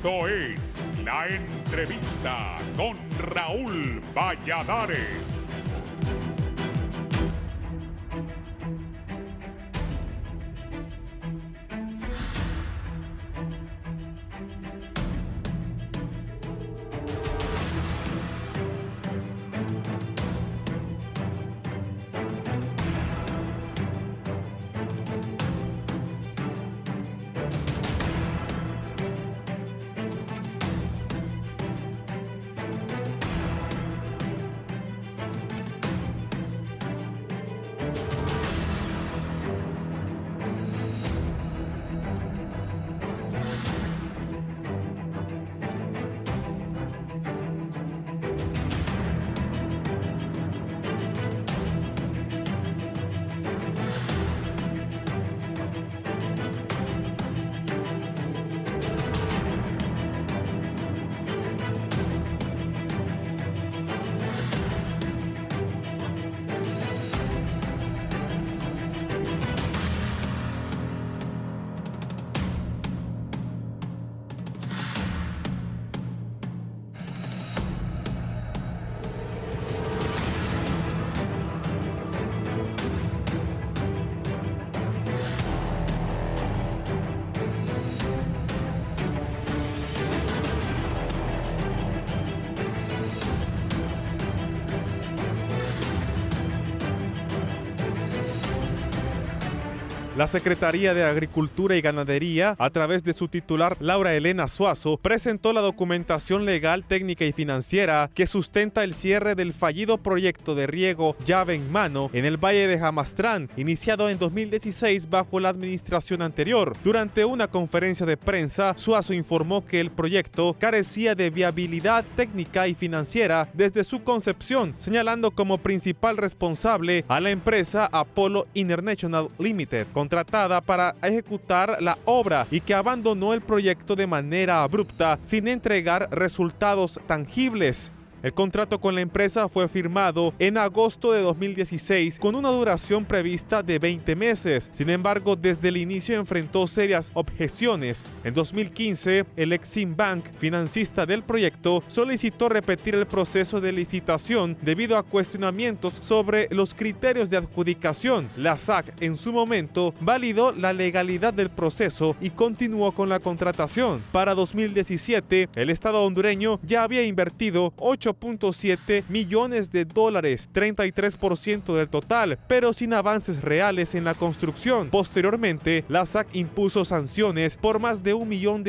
Esto es La Entrevista con Raúl Valladares. La Secretaría de Agricultura y Ganadería, a través de su titular Laura Elena Suazo, presentó la documentación legal, técnica y financiera que sustenta el cierre del fallido proyecto de riego llave en mano en el Valle de Jamastrán, iniciado en 2016 bajo la administración anterior. Durante una conferencia de prensa, Suazo informó que el proyecto carecía de viabilidad técnica y financiera desde su concepción, señalando como principal responsable a la empresa Apollo International Limited, contratada para ejecutar la obra, y que abandonó el proyecto de manera abrupta sin entregar resultados tangibles. El contrato con la empresa fue firmado en agosto de 2016 con una duración prevista de 20 meses. Sin embargo, desde el inicio enfrentó serias objeciones. En 2015, el Eximbank, financista del proyecto, solicitó repetir el proceso de licitación debido a cuestionamientos sobre los criterios de adjudicación. La SAC, en su momento, validó la legalidad del proceso y continuó con la contratación. Para 2017, el Estado hondureño ya había invertido 8.7 millones de dólares, 33% del total, pero sin avances reales en la construcción. Posteriormente, la SAC impuso sanciones por más de $1 millón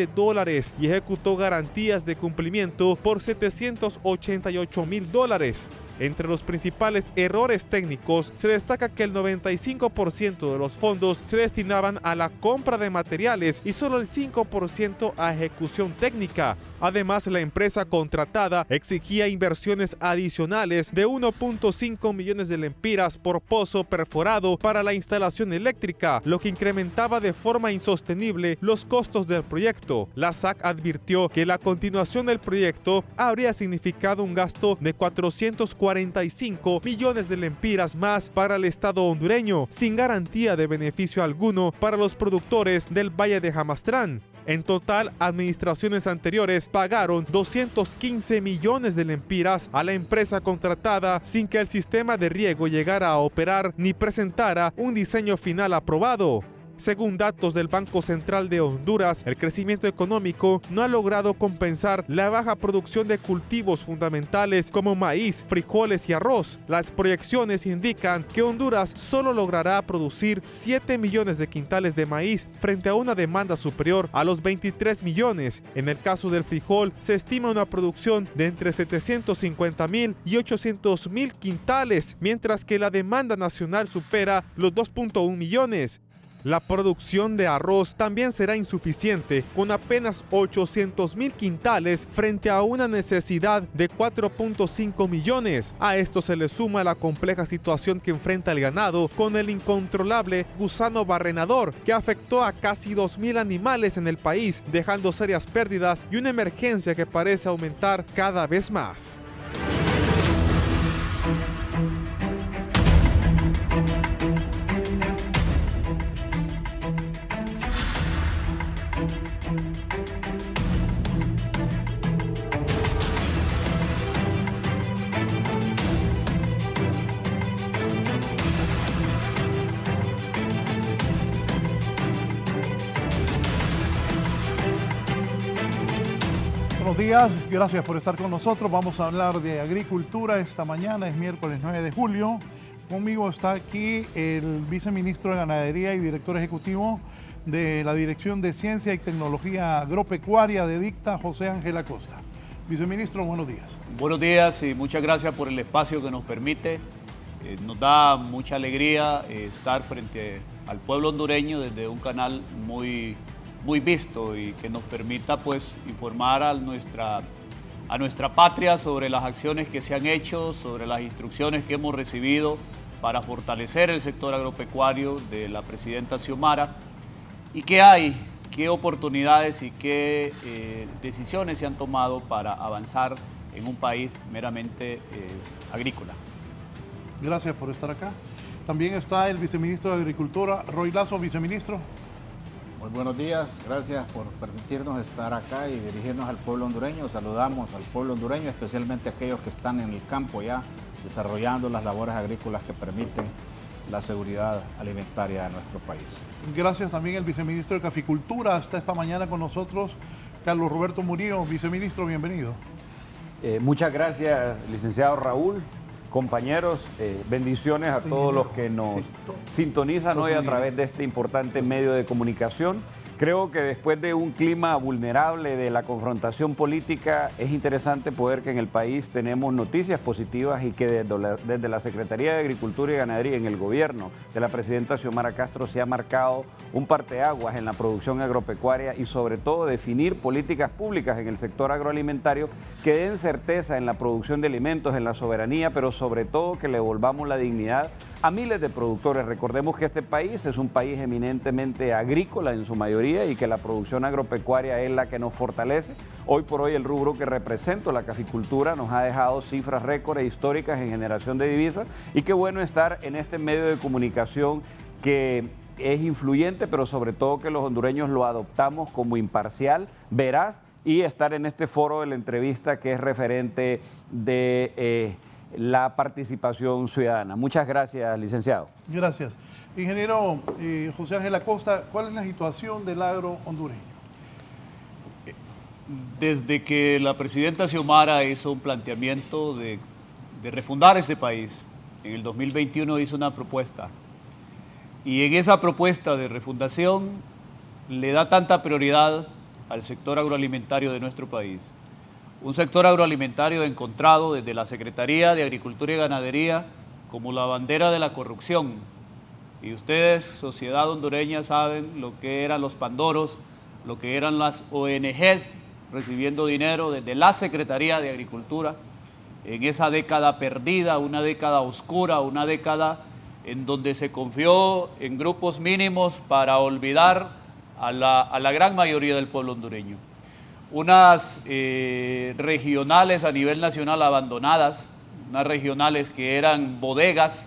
y ejecutó garantías de cumplimiento por $788,000. Entre los principales errores técnicos se destaca que el 95% de los fondos se destinaban a la compra de materiales y solo el 5% a ejecución técnica. Además, la empresa contratada exigía inversiones adicionales de 1.5 millones de lempiras por pozo perforado para la instalación eléctrica, lo que incrementaba de forma insostenible los costos del proyecto. La SAC advirtió que la continuación del proyecto habría significado un gasto de 445 millones de lempiras más para el Estado hondureño, sin garantía de beneficio alguno para los productores del Valle de Jamastrán. En total, administraciones anteriores pagaron 215 millones de lempiras a la empresa contratada sin que el sistema de riego llegara a operar ni presentara un diseño final aprobado. Según datos del Banco Central de Honduras, el crecimiento económico no ha logrado compensar la baja producción de cultivos fundamentales como maíz, frijoles y arroz. Las proyecciones indican que Honduras solo logrará producir 7 millones de quintales de maíz frente a una demanda superior a los 23 millones. En el caso del frijol, se estima una producción de entre 750,000 y 800,000 quintales, mientras que la demanda nacional supera los 2.1 millones. La producción de arroz también será insuficiente, con apenas 800,000 quintales frente a una necesidad de 4.5 millones. A esto se le suma la compleja situación que enfrenta el ganado con el incontrolable gusano barrenador, que afectó a casi 2,000 animales en el país, dejando serias pérdidas y una emergencia que parece aumentar cada vez más. Buenos días, gracias por estar con nosotros. Vamos a hablar de agricultura esta mañana, es miércoles 9 de julio. Conmigo está aquí el viceministro de Ganadería y director ejecutivo de la Dirección de Ciencia y Tecnología Agropecuaria de DICTA, José Ángel Acosta. Viceministro, buenos días. Buenos días y muchas gracias por el espacio que nos permite. Nos da mucha alegría estar frente al pueblo hondureño desde un canal muy visto y que nos permita pues informar a nuestra patria sobre las acciones que se han hecho, sobre las instrucciones que hemos recibido para fortalecer el sector agropecuario de la presidenta Xiomara y qué oportunidades y qué decisiones se han tomado para avanzar en un país meramente agrícola. Gracias por estar acá. También está el viceministro de Agricultura, Roy Lazo. Viceministro. Muy buenos días, gracias por permitirnos estar acá y dirigirnos al pueblo hondureño. Saludamos al pueblo hondureño, especialmente aquellos que están en el campo ya desarrollando las labores agrícolas que permiten la seguridad alimentaria de nuestro país. Gracias también el viceministro de Caficultura. Está esta mañana con nosotros Carlos Roberto Murillo. Viceministro, bienvenido. Muchas gracias, licenciado Raúl. Compañeros, bendiciones a todos los que nos sintonizan hoy a través de este importante medio de comunicación. Creo que después de un clima vulnerable de la confrontación política, es interesante poder que en el país tenemos noticias positivas y que desde la Secretaría de Agricultura y Ganadería en el gobierno de la presidenta Xiomara Castro se ha marcado un parteaguas en la producción agropecuaria y sobre todo definir políticas públicas en el sector agroalimentario que den certeza en la producción de alimentos, en la soberanía, pero sobre todo que le devolvamos la dignidad a miles de productores. Recordemos que este país es un país eminentemente agrícola en su mayoría y que la producción agropecuaria es la que nos fortalece. Hoy por hoy el rubro que represento, la caficultura, nos ha dejado cifras récord e históricas en generación de divisas y qué bueno estar en este medio de comunicación que es influyente, pero sobre todo que los hondureños lo adoptamos como imparcial, veraz y estar en este foro de la entrevista que es referente de la participación ciudadana. Muchas gracias, licenciado. Gracias. Ingeniero José Ángel Acosta, ¿cuál es la situación del agro hondureño? Desde que la presidenta Xiomara hizo un planteamiento de refundar este país, en el 2021 hizo una propuesta. Y en esa propuesta de refundación le da tanta prioridad al sector agroalimentario de nuestro país. Un sector agroalimentario encontrado desde la Secretaría de Agricultura y Ganadería como la bandera de la corrupción. Y ustedes, sociedad hondureña, saben lo que eran los pandoros, lo que eran las ONGs recibiendo dinero desde la Secretaría de Agricultura en esa década perdida, una década oscura, una década en donde se confió en grupos mínimos para olvidar a la gran mayoría del pueblo hondureño. Unas regionales a nivel nacional abandonadas, unas regionales que eran bodegas.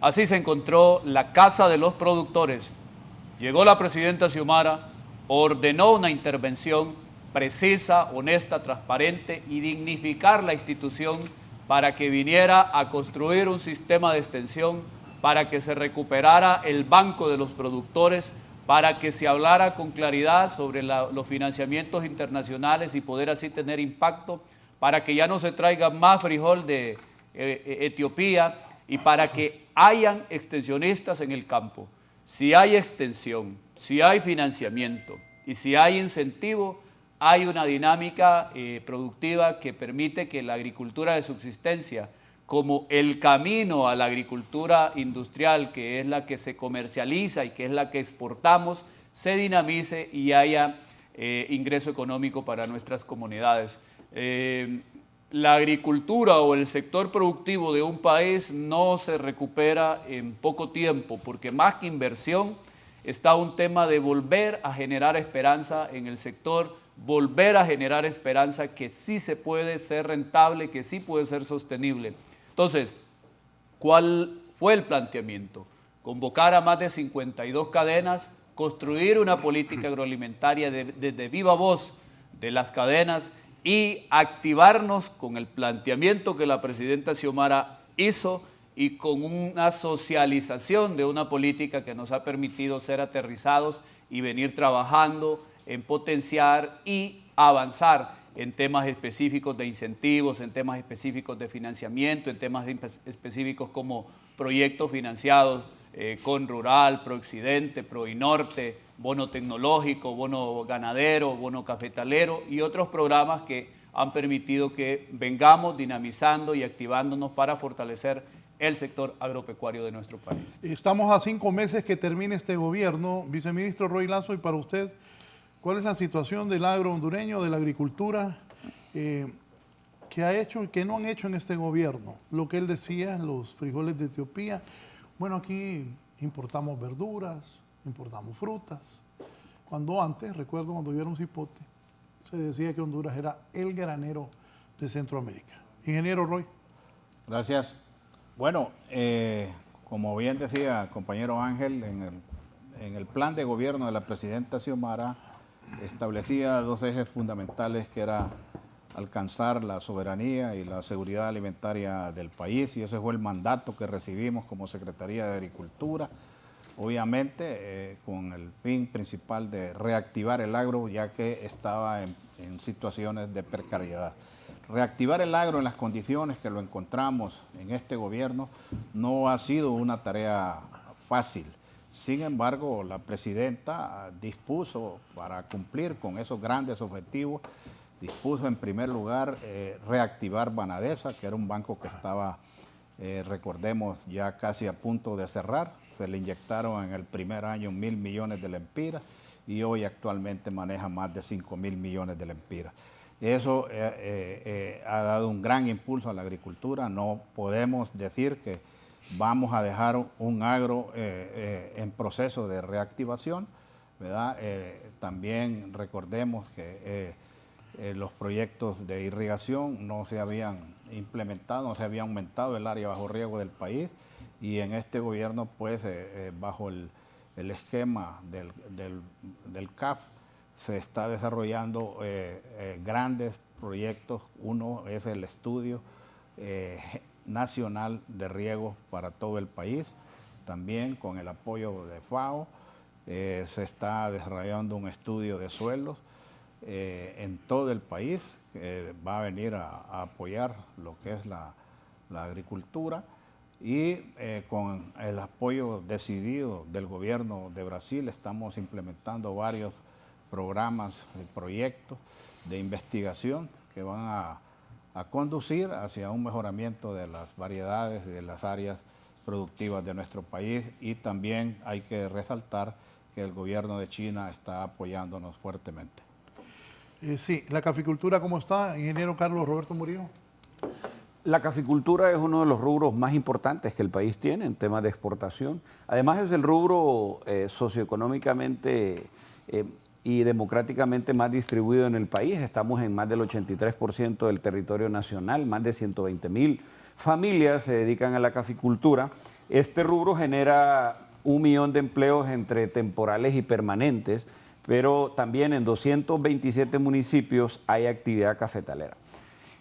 Así se encontró la Casa de los Productores. Llegó la presidenta Xiomara, ordenó una intervención precisa, honesta, transparente y dignificar la institución para que viniera a construir un sistema de extensión, para que se recuperara el banco de los productores, para que se hablara con claridad sobre los financiamientos internacionales y poder así tener impacto, para que ya no se traiga más frijol de Etiopía y para que hayan extensionistas en el campo. Si hay extensión, si hay financiamiento y si hay incentivo, hay una dinámica productiva que permite que la agricultura de subsistencia, como el camino a la agricultura industrial, que es la que se comercializa y que es la que exportamos, se dinamice y haya ingreso económico para nuestras comunidades. La agricultura o el sector productivo de un país no se recupera en poco tiempo, porque más que inversión está un tema de volver a generar esperanza en el sector, volver a generar esperanza que sí se puede ser rentable, que sí puede ser sostenible. Entonces, ¿cuál fue el planteamiento? Convocar a más de 52 cadenas, construir una política agroalimentaria desde viva voz de las cadenas y activarnos con el planteamiento que la presidenta Xiomara hizo y con una socialización de una política que nos ha permitido ser aterrizados y venir trabajando en potenciar y avanzar en temas específicos de incentivos, en temas específicos de financiamiento, en temas específicos como proyectos financiados con Rural, Prooccidente, Proinorte, bono tecnológico, bono ganadero, bono cafetalero y otros programas que han permitido que vengamos dinamizando y activándonos para fortalecer el sector agropecuario de nuestro país. Estamos a 5 meses que termine este gobierno. Viceministro Roy Lazo, y para usted, ¿cuál es la situación del agro hondureño, de la agricultura? ¿Qué ha hecho y qué no han hecho en este gobierno? Lo que él decía, los frijoles de Etiopía. Bueno, aquí importamos verduras, importamos frutas. Cuando antes, recuerdo cuando yo era un cipote, se decía que Honduras era el granero de Centroamérica. Ingeniero Roy. Gracias. Bueno, como bien decía compañero Ángel, en el plan de gobierno de la presidenta Xiomara establecía 2 ejes fundamentales, que era alcanzar la soberanía y la seguridad alimentaria del país, y ese fue el mandato que recibimos como Secretaría de Agricultura, obviamente con el fin principal de reactivar el agro, ya que estaba en situaciones de precariedad. Reactivar el agro en las condiciones que lo encontramos en este gobierno no ha sido una tarea fácil. Sin embargo, la presidenta dispuso, para cumplir con esos grandes objetivos, dispuso en primer lugar reactivar Banadesa, que era un banco que estaba, recordemos, ya casi a punto de cerrar. Se le inyectaron en el primer año 1.000 millones de lempiras y hoy actualmente maneja más de 5.000 millones de lempiras. Eso ha dado un gran impulso a la agricultura. No podemos decir que vamos a dejar un agro en proceso de reactivación, ¿verdad? También recordemos que los proyectos de irrigación no se habían implementado, no se había aumentado el área bajo riego del país, y en este gobierno, pues, bajo el esquema del CAF, se está desarrollando grandes proyectos. Uno es el estudio nacional de riego para todo el país, también con el apoyo de FAO. Se está desarrollando un estudio de suelos en todo el país, que va a venir a apoyar lo que es la agricultura, y con el apoyo decidido del gobierno de Brasil estamos implementando varios programas y proyectos de investigación que van a conducir hacia un mejoramiento de las variedades y de las áreas productivas de nuestro país. Y también hay que resaltar que el gobierno de China está apoyándonos fuertemente. Sí, la caficultura, ¿cómo está, ingeniero Carlos Roberto Murillo? La caficultura es uno de los rubros más importantes que el país tiene en temas de exportación. Además es el rubro socioeconómicamente y democráticamente más distribuido en el país. Estamos en más del 83% del territorio nacional, más de 120,000 familias se dedican a la caficultura. Este rubro genera 1 millón de empleos entre temporales y permanentes, pero también en 227 municipios hay actividad cafetalera.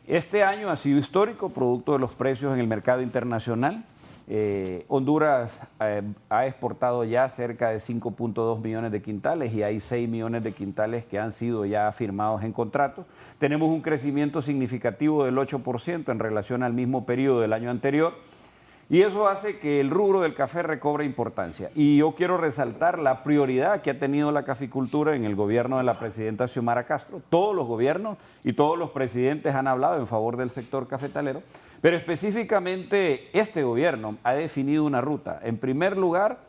Este año ha sido histórico, producto de los precios en el mercado internacional. Honduras ha exportado ya cerca de 5.2 millones de quintales y hay 6 millones de quintales que han sido ya firmados en contratos. Tenemos un crecimiento significativo del 8% en relación al mismo periodo del año anterior, y eso hace que el rubro del café recobre importancia. Y yo quiero resaltar la prioridad que ha tenido la caficultura en el gobierno de la presidenta Xiomara Castro. Todos los gobiernos y todos los presidentes han hablado en favor del sector cafetalero, pero específicamente este gobierno ha definido una ruta. En primer lugar,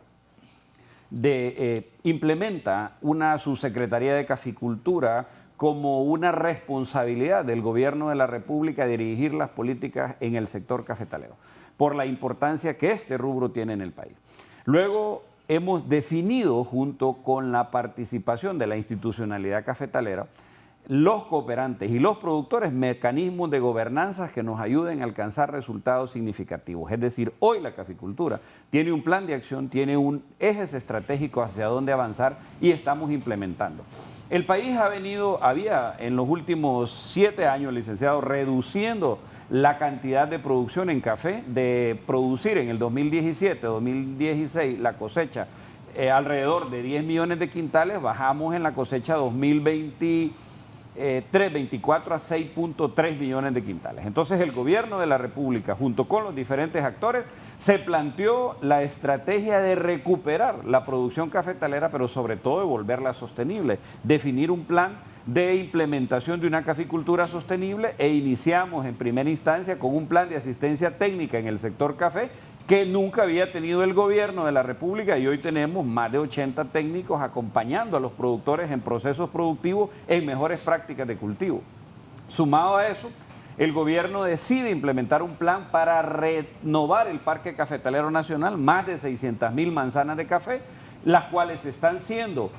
implementa una subsecretaría de caficultura como una responsabilidad del gobierno de la República dirigir las políticas en el sector cafetalero, por la importancia que este rubro tiene en el país. Luego hemos definido, junto con la participación de la institucionalidad cafetalera, los cooperantes y los productores, mecanismos de gobernanza que nos ayuden a alcanzar resultados significativos. Es decir, hoy la caficultura tiene un plan de acción, tiene un ejes estratégicos hacia dónde avanzar y estamos implementando. El país había en los últimos 7 años, licenciado, reduciendo la cantidad de producción en café, de producir en el 2017, 2016 la cosecha alrededor de 10 millones de quintales, bajamos en la cosecha 2022 3.24 a 6.3 millones de quintales. Entonces el gobierno de la República, junto con los diferentes actores, se planteó la estrategia de recuperar la producción cafetalera, pero sobre todo de volverla sostenible, definir un plan de implementación de una caficultura sostenible e iniciamos en primera instancia con un plan de asistencia técnica en el sector café que nunca había tenido el gobierno de la República y hoy tenemos más de 80 técnicos acompañando a los productores en procesos productivos en mejores prácticas de cultivo. Sumado a eso, el gobierno decide implementar un plan para renovar el Parque Cafetalero Nacional, más de 600.000 manzanas de café, las cuales están siendo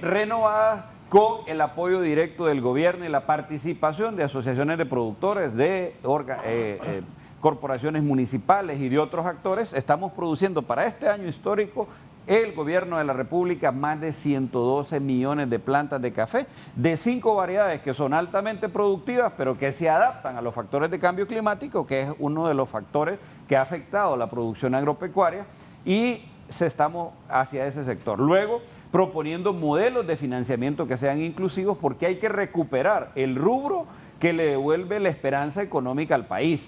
renovadas con el apoyo directo del gobierno y la participación de asociaciones de productores, de corporaciones municipales y de otros actores. Estamos produciendo para este año histórico el gobierno de la República más de 112 millones de plantas de café de 5 variedades que son altamente productivas pero que se adaptan a los factores de cambio climático, que es uno de los factores que ha afectado la producción agropecuaria, y estamos hacia ese sector. Luego, proponiendo modelos de financiamiento que sean inclusivos, porque hay que recuperar el rubro que le devuelve la esperanza económica al país.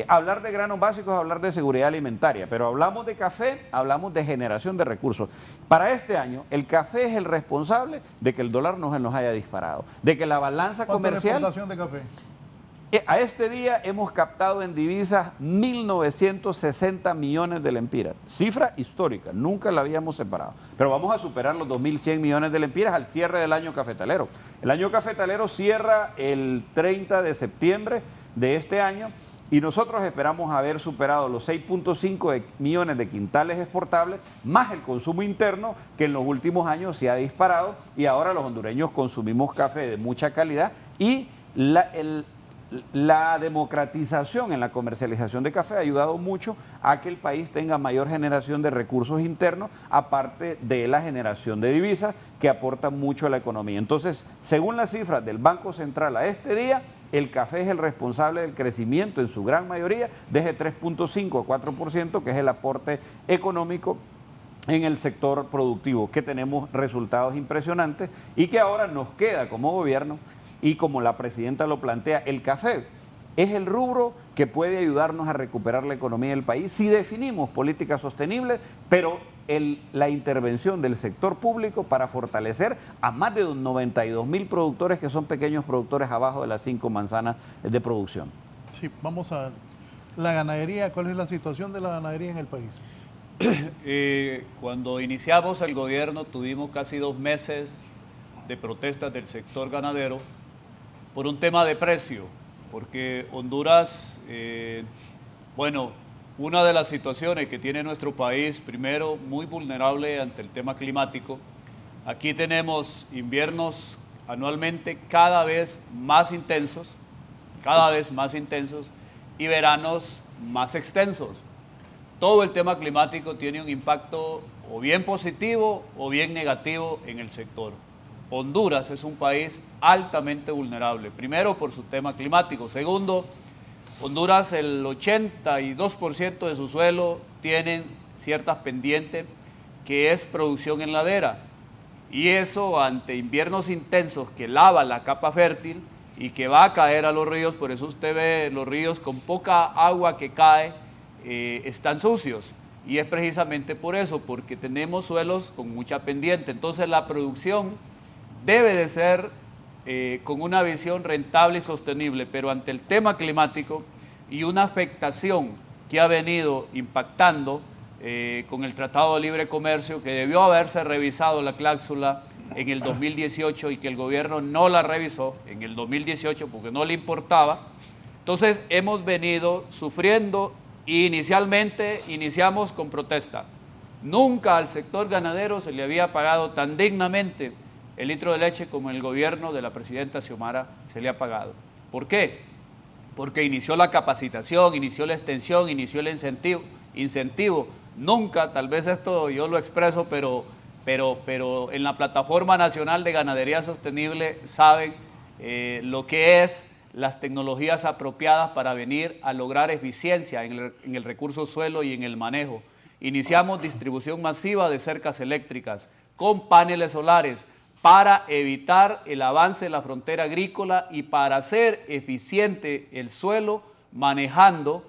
Hablar de granos básicos es hablar de seguridad alimentaria, pero hablamos de café, hablamos de generación de recursos. Para este año, el café es el responsable de que el dólar no se nos haya disparado, de que la balanza comercial... ¿Cuánto es la exportación de café? A este día hemos captado en divisas 1.960 millones de lempiras, cifra histórica, nunca la habíamos separado, pero vamos a superar los 2.100 millones de lempiras al cierre del año cafetalero. El año cafetalero cierra el 30 de septiembre de este año y nosotros esperamos haber superado los 6.5 millones de quintales exportables, más el consumo interno, que en los últimos años se ha disparado, y ahora los hondureños consumimos café de mucha calidad, y la democratización en la comercialización de café ha ayudado mucho a que el país tenga mayor generación de recursos internos, aparte de la generación de divisas, que aporta mucho a la economía. Entonces, según las cifras del Banco Central a este día, el café es el responsable del crecimiento en su gran mayoría, desde 3.5 a 4%, que es el aporte económico en el sector productivo, que tenemos resultados impresionantes y que ahora nos queda como gobierno. Y como la presidenta lo plantea, el café es el rubro que puede ayudarnos a recuperar la economía del país si definimos políticas sostenibles, pero la intervención del sector público para fortalecer a más de 92.000 productores que son pequeños productores abajo de las 5 manzanas de producción. Sí, vamos a la ganadería. ¿Cuál es la situación de la ganadería en el país? Cuando iniciamos el gobierno tuvimos casi 2 meses de protestas del sector ganadero por un tema de precio, porque Honduras, bueno, una de las situaciones que tiene nuestro país, primero, muy vulnerable ante el tema climático. Aquí tenemos inviernos anualmente cada vez más intensos, y veranos más extensos. Todo el tema climático tiene un impacto o bien positivo o bien negativo en el sector. Honduras es un país altamente vulnerable, primero por su tema climático, segundo, Honduras el 82% de su suelo tienen ciertas pendientes que es producción en ladera, y eso ante inviernos intensos que lava la capa fértil y que va a caer a los ríos. Por eso usted ve los ríos con poca agua que cae, están sucios, y es precisamente por eso, porque tenemos suelos con mucha pendiente. Entonces la producción debe de ser con una visión rentable y sostenible, pero ante el tema climático y una afectación que ha venido impactando con el Tratado de Libre Comercio, que debió haberse revisado la cláusula en el 2018 y que el gobierno no la revisó en el 2018 porque no le importaba. Entonces hemos venido sufriendo, y inicialmente iniciamos con protesta. Nunca al sector ganadero se le había pagado tan dignamente el litro de leche como el gobierno de la presidenta Xiomara se le ha pagado. ¿Por qué? Porque inició la capacitación, inició la extensión, inició el incentivo. Nunca, tal vez esto yo lo expreso, pero en la Plataforma Nacional de Ganadería Sostenible saben lo que es las tecnologías apropiadas para venir a lograr eficiencia en el recurso suelo y en el manejo. Iniciamos distribución masiva de cercas eléctricas con paneles solares para evitar el avance de la frontera agrícola y para hacer eficiente el suelo manejando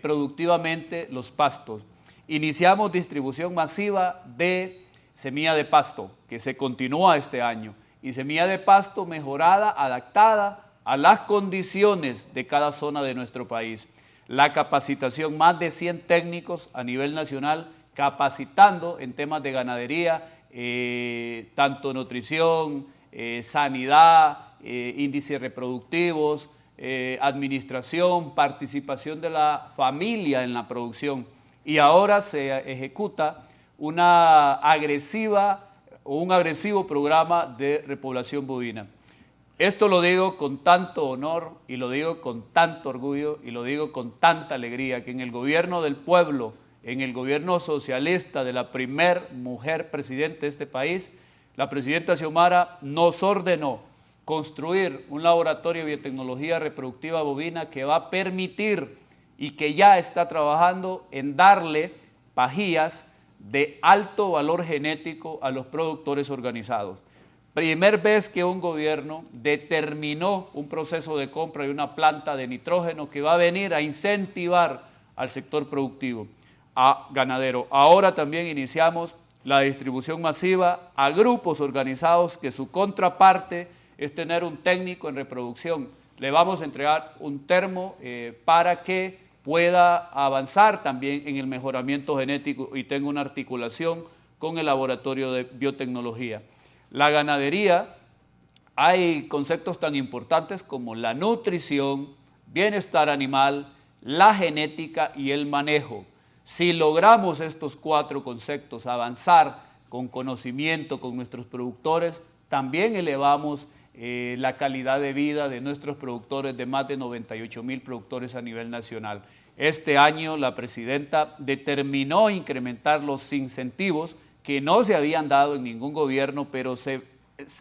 productivamente los pastos. Iniciamos distribución masiva de semilla de pasto, que se continúa este año, y semilla de pasto mejorada, adaptada a las condiciones de cada zona de nuestro país. La capacitación, más de 100 técnicos a nivel nacional, capacitando en temas de ganadería, tanto nutrición, sanidad, índices reproductivos, administración, participación de la familia en la producción. Y ahora se ejecuta un agresivo programa de repoblación bovina. Esto lo digo con tanto honor y lo digo con tanto orgullo y lo digo con tanta alegría, que en el gobierno del pueblo, en el gobierno socialista de la primer mujer presidente de este país, la presidenta Xiomara nos ordenó construir un laboratorio de biotecnología reproductiva bovina que va a permitir y que ya está trabajando en darle pajillas de alto valor genético a los productores organizados. Primer vez que un gobierno determinó un proceso de compra de una planta de nitrógeno que va a venir a incentivar al sector productivo, a ganadero. Ahora también iniciamos la distribución masiva a grupos organizados que su contraparte es tener un técnico en reproducción. Le vamos a entregar un termo para que pueda avanzar también en el mejoramiento genético y tenga una articulación con el laboratorio de biotecnología. La ganadería, hay conceptos tan importantes como la nutrición, bienestar animal, la genética y el manejo. Si logramos estos 4 conceptos, avanzar con conocimiento con nuestros productores, también elevamos la calidad de vida de nuestros productores, de más de 98,000 productores a nivel nacional. Este año la presidenta determinó incrementar los incentivos que no se habían dado en ningún gobierno, pero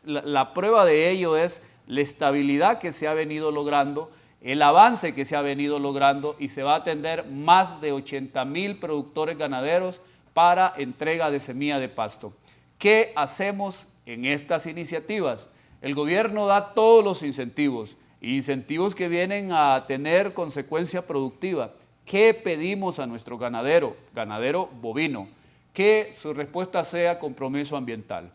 la prueba de ello es la estabilidad que se ha venido logrando, el avance que se ha venido logrando, y se va a atender más de 80,000 productores ganaderos para entrega de semilla de pasto. ¿Qué hacemos en estas iniciativas? El gobierno da todos los incentivos que vienen a tener consecuencia productiva. ¿Qué pedimos a nuestro ganadero bovino? Que su respuesta sea compromiso ambiental.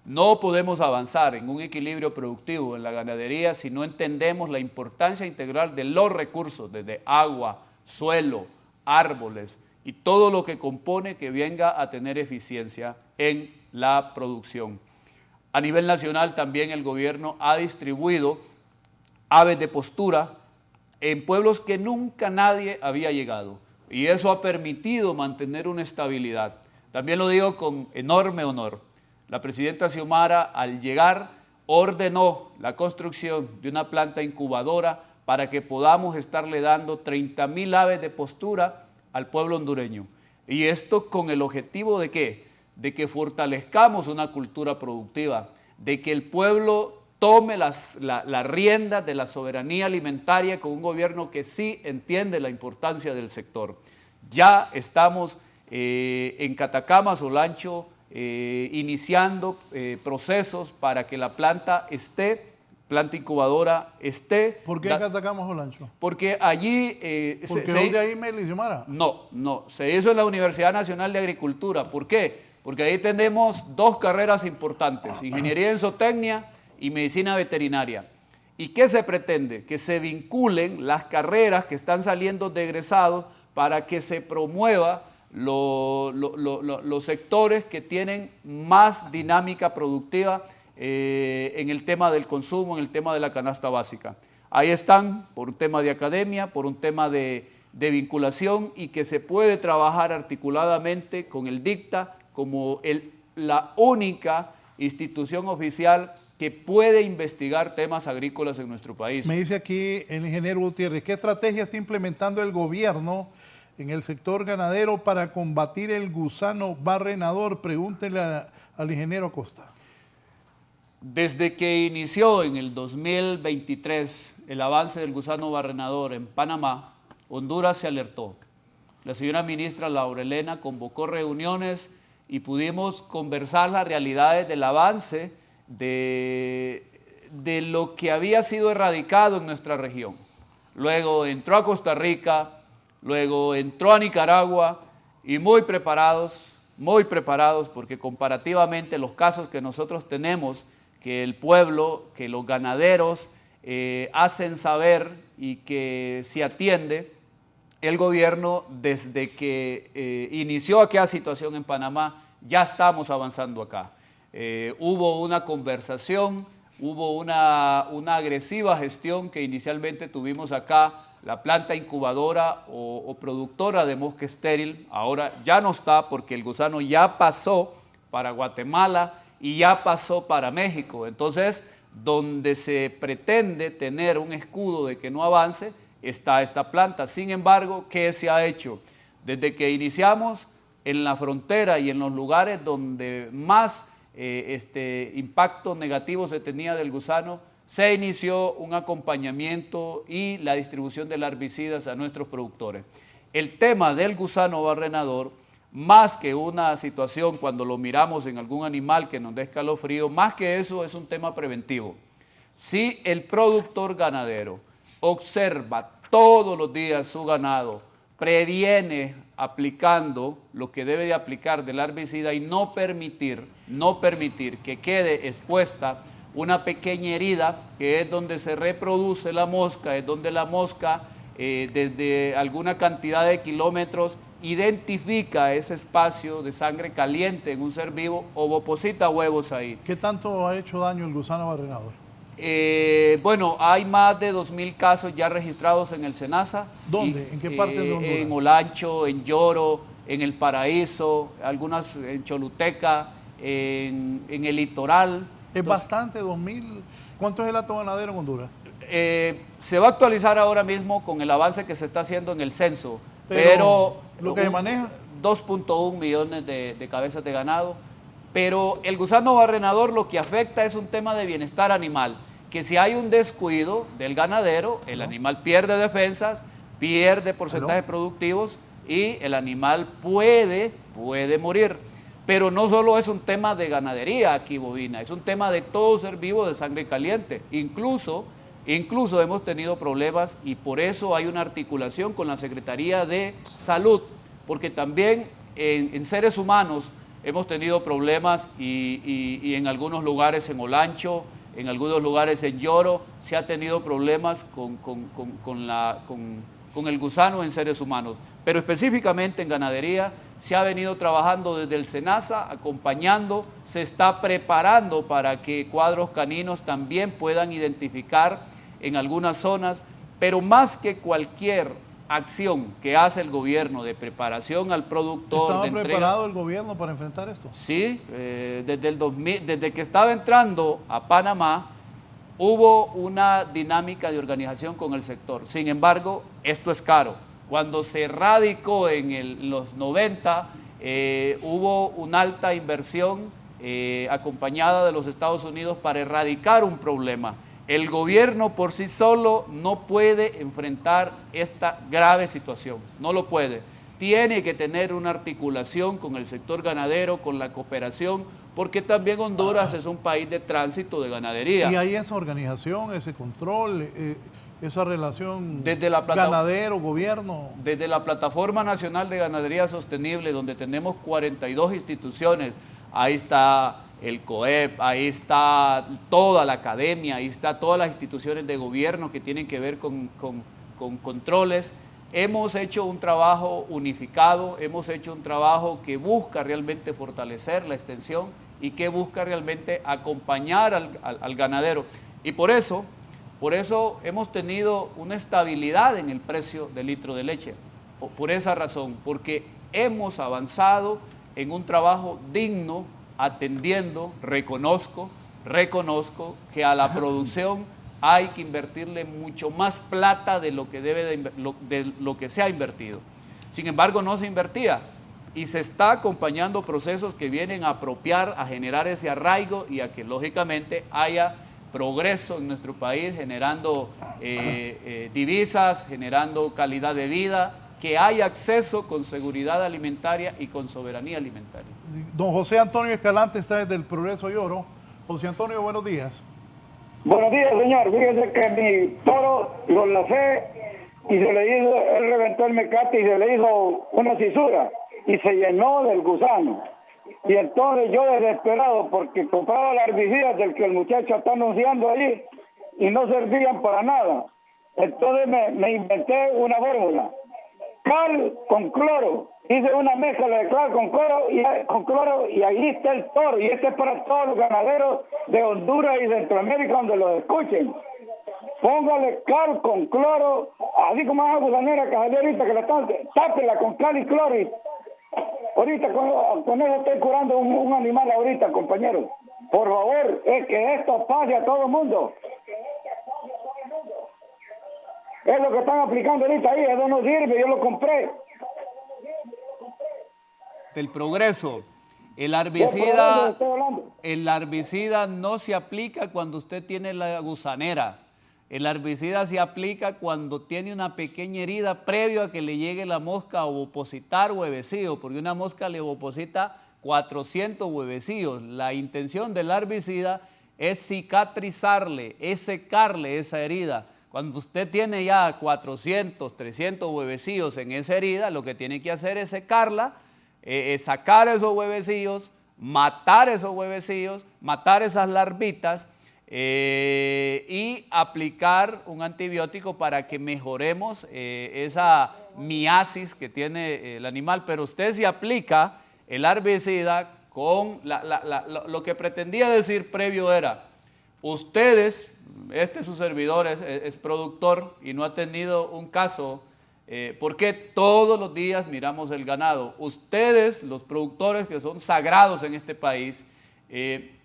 No podemos avanzar en un equilibrio productivo en la ganadería si no entendemos la importancia integral de los recursos, desde agua, suelo, árboles y todo lo que compone que venga a tener eficiencia en la producción. A nivel nacional también el gobierno ha distribuido aves de postura en pueblos que nunca nadie había llegado, y eso ha permitido mantener una estabilidad. También lo digo con enorme honor. La presidenta Xiomara, al llegar, ordenó la construcción de una planta incubadora para que podamos estarle dando 30,000 aves de postura al pueblo hondureño. Y esto con el objetivo ¿de qué? De que fortalezcamos una cultura productiva, de que el pueblo tome la rienda de la soberanía alimentaria con un gobierno que sí entiende la importancia del sector. Ya estamos en Catacama, Solancho, iniciando procesos para que la planta incubadora esté. ¿Por qué Catacama, Solancho? Porque allí... ¿Porque de ahí Meli Xiomara? No, se hizo en la Universidad Nacional de Agricultura. ¿Por qué? Porque ahí tenemos 2 carreras importantes, ingeniería en zootecnia y medicina veterinaria. ¿Y qué se pretende? Que se vinculen las carreras que están saliendo de egresados para que se promueva los sectores que tienen más dinámica productiva en el tema del consumo, en el tema de la canasta básica. Ahí están por un tema de academia, por un tema de vinculación, y que se puede trabajar articuladamente con el DICTA como la única institución oficial que puede investigar temas agrícolas en nuestro país. Me dice aquí el ingeniero Gutiérrez, ¿qué estrategia está implementando el gobierno en el sector ganadero para combatir el gusano barrenador? Pregúntele al ingeniero Acosta. Desde que inició en el 2023 el avance del gusano barrenador en Panamá, Honduras se alertó. La señora ministra Laura Elena convocó reuniones y pudimos conversar las realidades del avance de lo que había sido erradicado en nuestra región. Luego entró a Costa Rica, luego entró a Nicaragua y muy preparados porque comparativamente los casos que nosotros tenemos, que el pueblo, que los ganaderos hacen saber y que se atiende, el gobierno desde que inició aquella situación en Panamá, ya estamos avanzando acá. Hubo una conversación, hubo una agresiva gestión que inicialmente tuvimos acá, la planta incubadora o productora de mosca estéril, ahora ya no está porque el gusano ya pasó para Guatemala y ya pasó para México. Entonces, donde se pretende tener un escudo de que no avance, está esta planta. Sin embargo, ¿qué se ha hecho? Desde que iniciamos en la frontera y en los lugares donde más impacto negativo se tenía del gusano, se inició un acompañamiento y la distribución de herbicidas a nuestros productores. El tema del gusano barrenador, más que una situación cuando lo miramos en algún animal que nos dé escalofrío, más que eso es un tema preventivo. Si el productor ganadero observa todos los días su ganado, previene aplicando lo que debe de aplicar del herbicida y no permitir que quede expuesta una pequeña herida, que es donde se reproduce la mosca, es donde la mosca desde alguna cantidad de kilómetros identifica ese espacio de sangre caliente en un ser vivo o deposita huevos ahí. ¿Qué tanto ha hecho daño el gusano barrenador? Bueno, hay más de 2.000 casos ya registrados en el SENASA. ¿Dónde? ¿En qué parte de Honduras? En Olancho, en Lloro, en El Paraíso, algunas en Choluteca, en el litoral. Es bastante, 2.000. ¿Cuánto es el hato ganadero en Honduras? Se va a actualizar ahora mismo con el avance que se está haciendo en el censo. Pero ¿lo que se maneja? 2.1 millones de cabezas de ganado. Pero el gusano barrenador lo que afecta es un tema de bienestar animal, que si hay un descuido del ganadero, el animal pierde defensas, pierde porcentajes productivos y el animal puede morir. Pero no solo es un tema de ganadería aquí bovina, es un tema de todo ser vivo de sangre caliente. Incluso hemos tenido problemas y por eso hay una articulación con la Secretaría de Salud, porque también en seres humanos hemos tenido problemas y en algunos lugares en Olancho, en algunos lugares en Lloro, se ha tenido problemas con el gusano en seres humanos. Pero específicamente en ganadería se ha venido trabajando desde el SENASA, acompañando, se está preparando para que cuadros caninos también puedan identificar en algunas zonas, pero más que cualquier acción que hace el gobierno de preparación al productor. ¿Estaba preparado el gobierno para enfrentar esto? Sí, desde que estaba entrando a Panamá hubo una dinámica de organización con el sector. Sin embargo, esto es caro. Cuando se radicó en los 90, hubo una alta inversión acompañada de los Estados Unidos para erradicar un problema. El gobierno por sí solo no puede enfrentar esta grave situación, no lo puede. Tiene que tener una articulación con el sector ganadero, con la cooperación, porque también Honduras es un país de tránsito de ganadería. Y hay esa organización, ese control, esa relación desde la ganadero-gobierno. Desde la Plataforma Nacional de Ganadería Sostenible, donde tenemos 42 instituciones, ahí está el COEP, ahí está toda la academia, ahí está todas las instituciones de gobierno que tienen que ver con controles. Hemos hecho un trabajo unificado, hemos hecho un trabajo que busca realmente fortalecer la extensión y que busca realmente acompañar al ganadero. Y por eso hemos tenido una estabilidad en el precio del litro de leche. Por esa razón, porque hemos avanzado en un trabajo digno, atendiendo, reconozco que a la producción hay que invertirle mucho más plata de lo que se ha invertido. Sin embargo, no se invertía y se está acompañando procesos que vienen a apropiar, a generar ese arraigo y a que lógicamente haya progreso en nuestro país, generando divisas, generando calidad de vida, que haya acceso con seguridad alimentaria y con soberanía alimentaria. Don José Antonio Escalante está desde el Progreso Lloro. José Antonio, buenos días. Buenos días, señor. Fíjese que mi toro lo lacé y se le hizo, él reventó el mecate y se le hizo una cisura y se llenó del gusano. Y entonces yo desesperado porque compraba las herbicidas del que el muchacho está anunciando allí y no servían para nada. Entonces me inventé una fórmula. Cal con cloro. Hice una mezcla de cal con cloro y ahí está el toro. Y este es para todos los ganaderos de Honduras y Centroamérica donde los escuchen. Póngale cal con cloro, así como esa gusanera que salió ahorita, que la están, tápela con cal y cloro. Y ahorita con eso estoy curando un animal ahorita, compañeros. Por favor, es que esto pase a todo el mundo. Es lo que están aplicando ahorita ahí, eso no sirve, yo lo compré. Del progreso. El herbicida no se aplica cuando usted tiene la gusanera. El herbicida se aplica cuando tiene una pequeña herida previo a que le llegue la mosca a ovopositar huevecillos, porque una mosca le ovoposita 400 huevecillos. La intención del herbicida es cicatrizarle, es secarle esa herida. Cuando usted tiene ya 400, 300 huevecillos en esa herida, lo que tiene que hacer es secarla, sacar esos huevecillos, matar esos huevecillos, matar esas larvitas y aplicar un antibiótico para que mejoremos esa miasis que tiene el animal. Pero usted se aplica el herbicida con lo que pretendía decir previo era, ustedes, su servidor es productor y no ha tenido un caso, porque todos los días miramos el ganado. Ustedes, los productores que son sagrados en este país,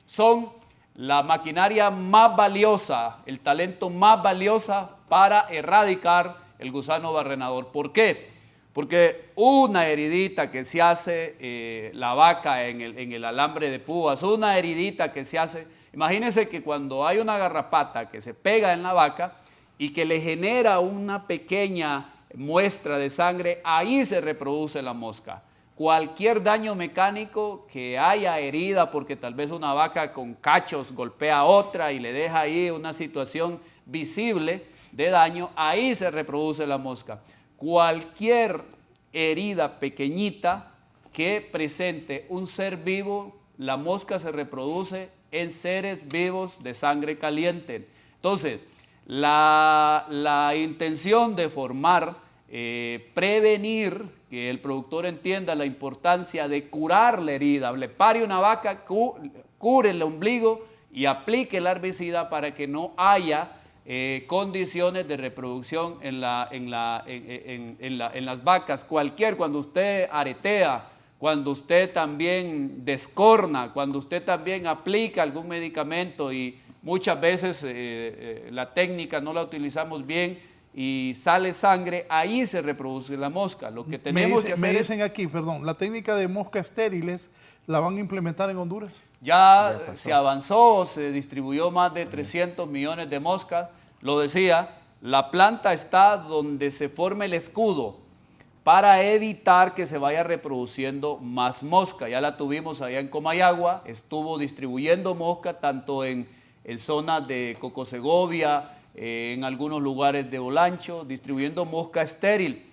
son la maquinaria más valiosa, el talento más valiosa para erradicar el gusano barrenador. ¿Por qué? Porque una heridita que se hace la vaca en el alambre de púas, una heridita que se hace, imagínense que cuando hay una garrapata que se pega en la vaca y que le genera una pequeña muestra de sangre, ahí se reproduce la mosca. Cualquier daño mecánico que haya herida, porque tal vez una vaca con cachos golpea a otra y le deja ahí una situación visible de daño, ahí se reproduce la mosca. Cualquier herida pequeñita que presente un ser vivo, la mosca se reproduce en seres vivos de sangre caliente. Entonces, la intención de formar, prevenir, que el productor entienda la importancia de curar la herida, le pare una vaca, cure el ombligo y aplique el herbicida para que no haya condiciones de reproducción en las vacas. Cuando usted aretea, cuando usted también descorna, cuando usted también aplica algún medicamento y muchas veces la técnica no la utilizamos bien y sale sangre, ahí se reproduce la mosca. Lo que tenemos que hacer me dicen aquí, perdón, la técnica de moscas estériles, ¿la van a implementar en Honduras? Ya se avanzó, se distribuyó más de 300 millones de moscas. Lo decía, la planta está donde se forma el escudo para evitar que se vaya reproduciendo más mosca. Ya la tuvimos allá en Comayagua, estuvo distribuyendo mosca tanto en zonas de Cocosegovia, en algunos lugares de Olancho, distribuyendo mosca estéril.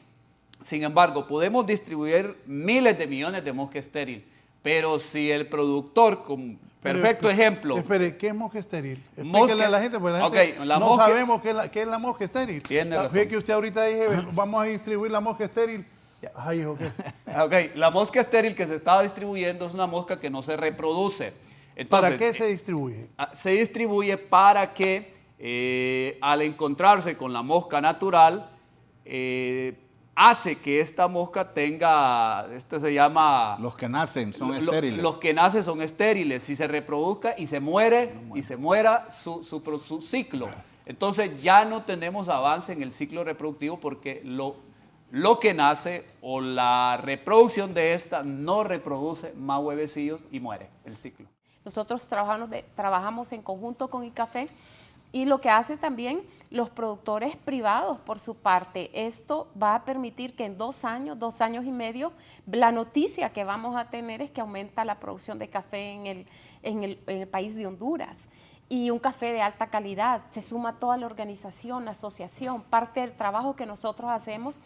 Sin embargo, podemos distribuir miles de millones de mosca estéril, pero si el productor, con perfecto ejemplo... Espere, ¿qué es mosca estéril? Explíquele a la gente, porque no sabemos qué es la mosca estéril. Tiene razón. Fíjate que usted ahorita dice, vamos a distribuir la mosca estéril. Ay, la mosca estéril que se estaba distribuyendo es una mosca que no se reproduce. Entonces, ¿para qué se distribuye? Se distribuye para que al encontrarse con la mosca natural, hace que esta mosca tenga, se llama... Los que nacen son estériles. Los que nacen son estériles, si se reproduzca y se muere, y se muera su ciclo. Entonces ya no tenemos avance en el ciclo reproductivo porque lo que nace o la reproducción de esta no reproduce más huevecillos y muere el ciclo. Nosotros trabajamos en conjunto con ICAFE Y lo que hace también los productores privados por su parte, esto va a permitir que en 2 años, 2 años y medio, la noticia que vamos a tener es que aumenta la producción de café en el país de Honduras. Y un café de alta calidad, se suma toda la organización, la asociación, parte del trabajo que nosotros hacemos.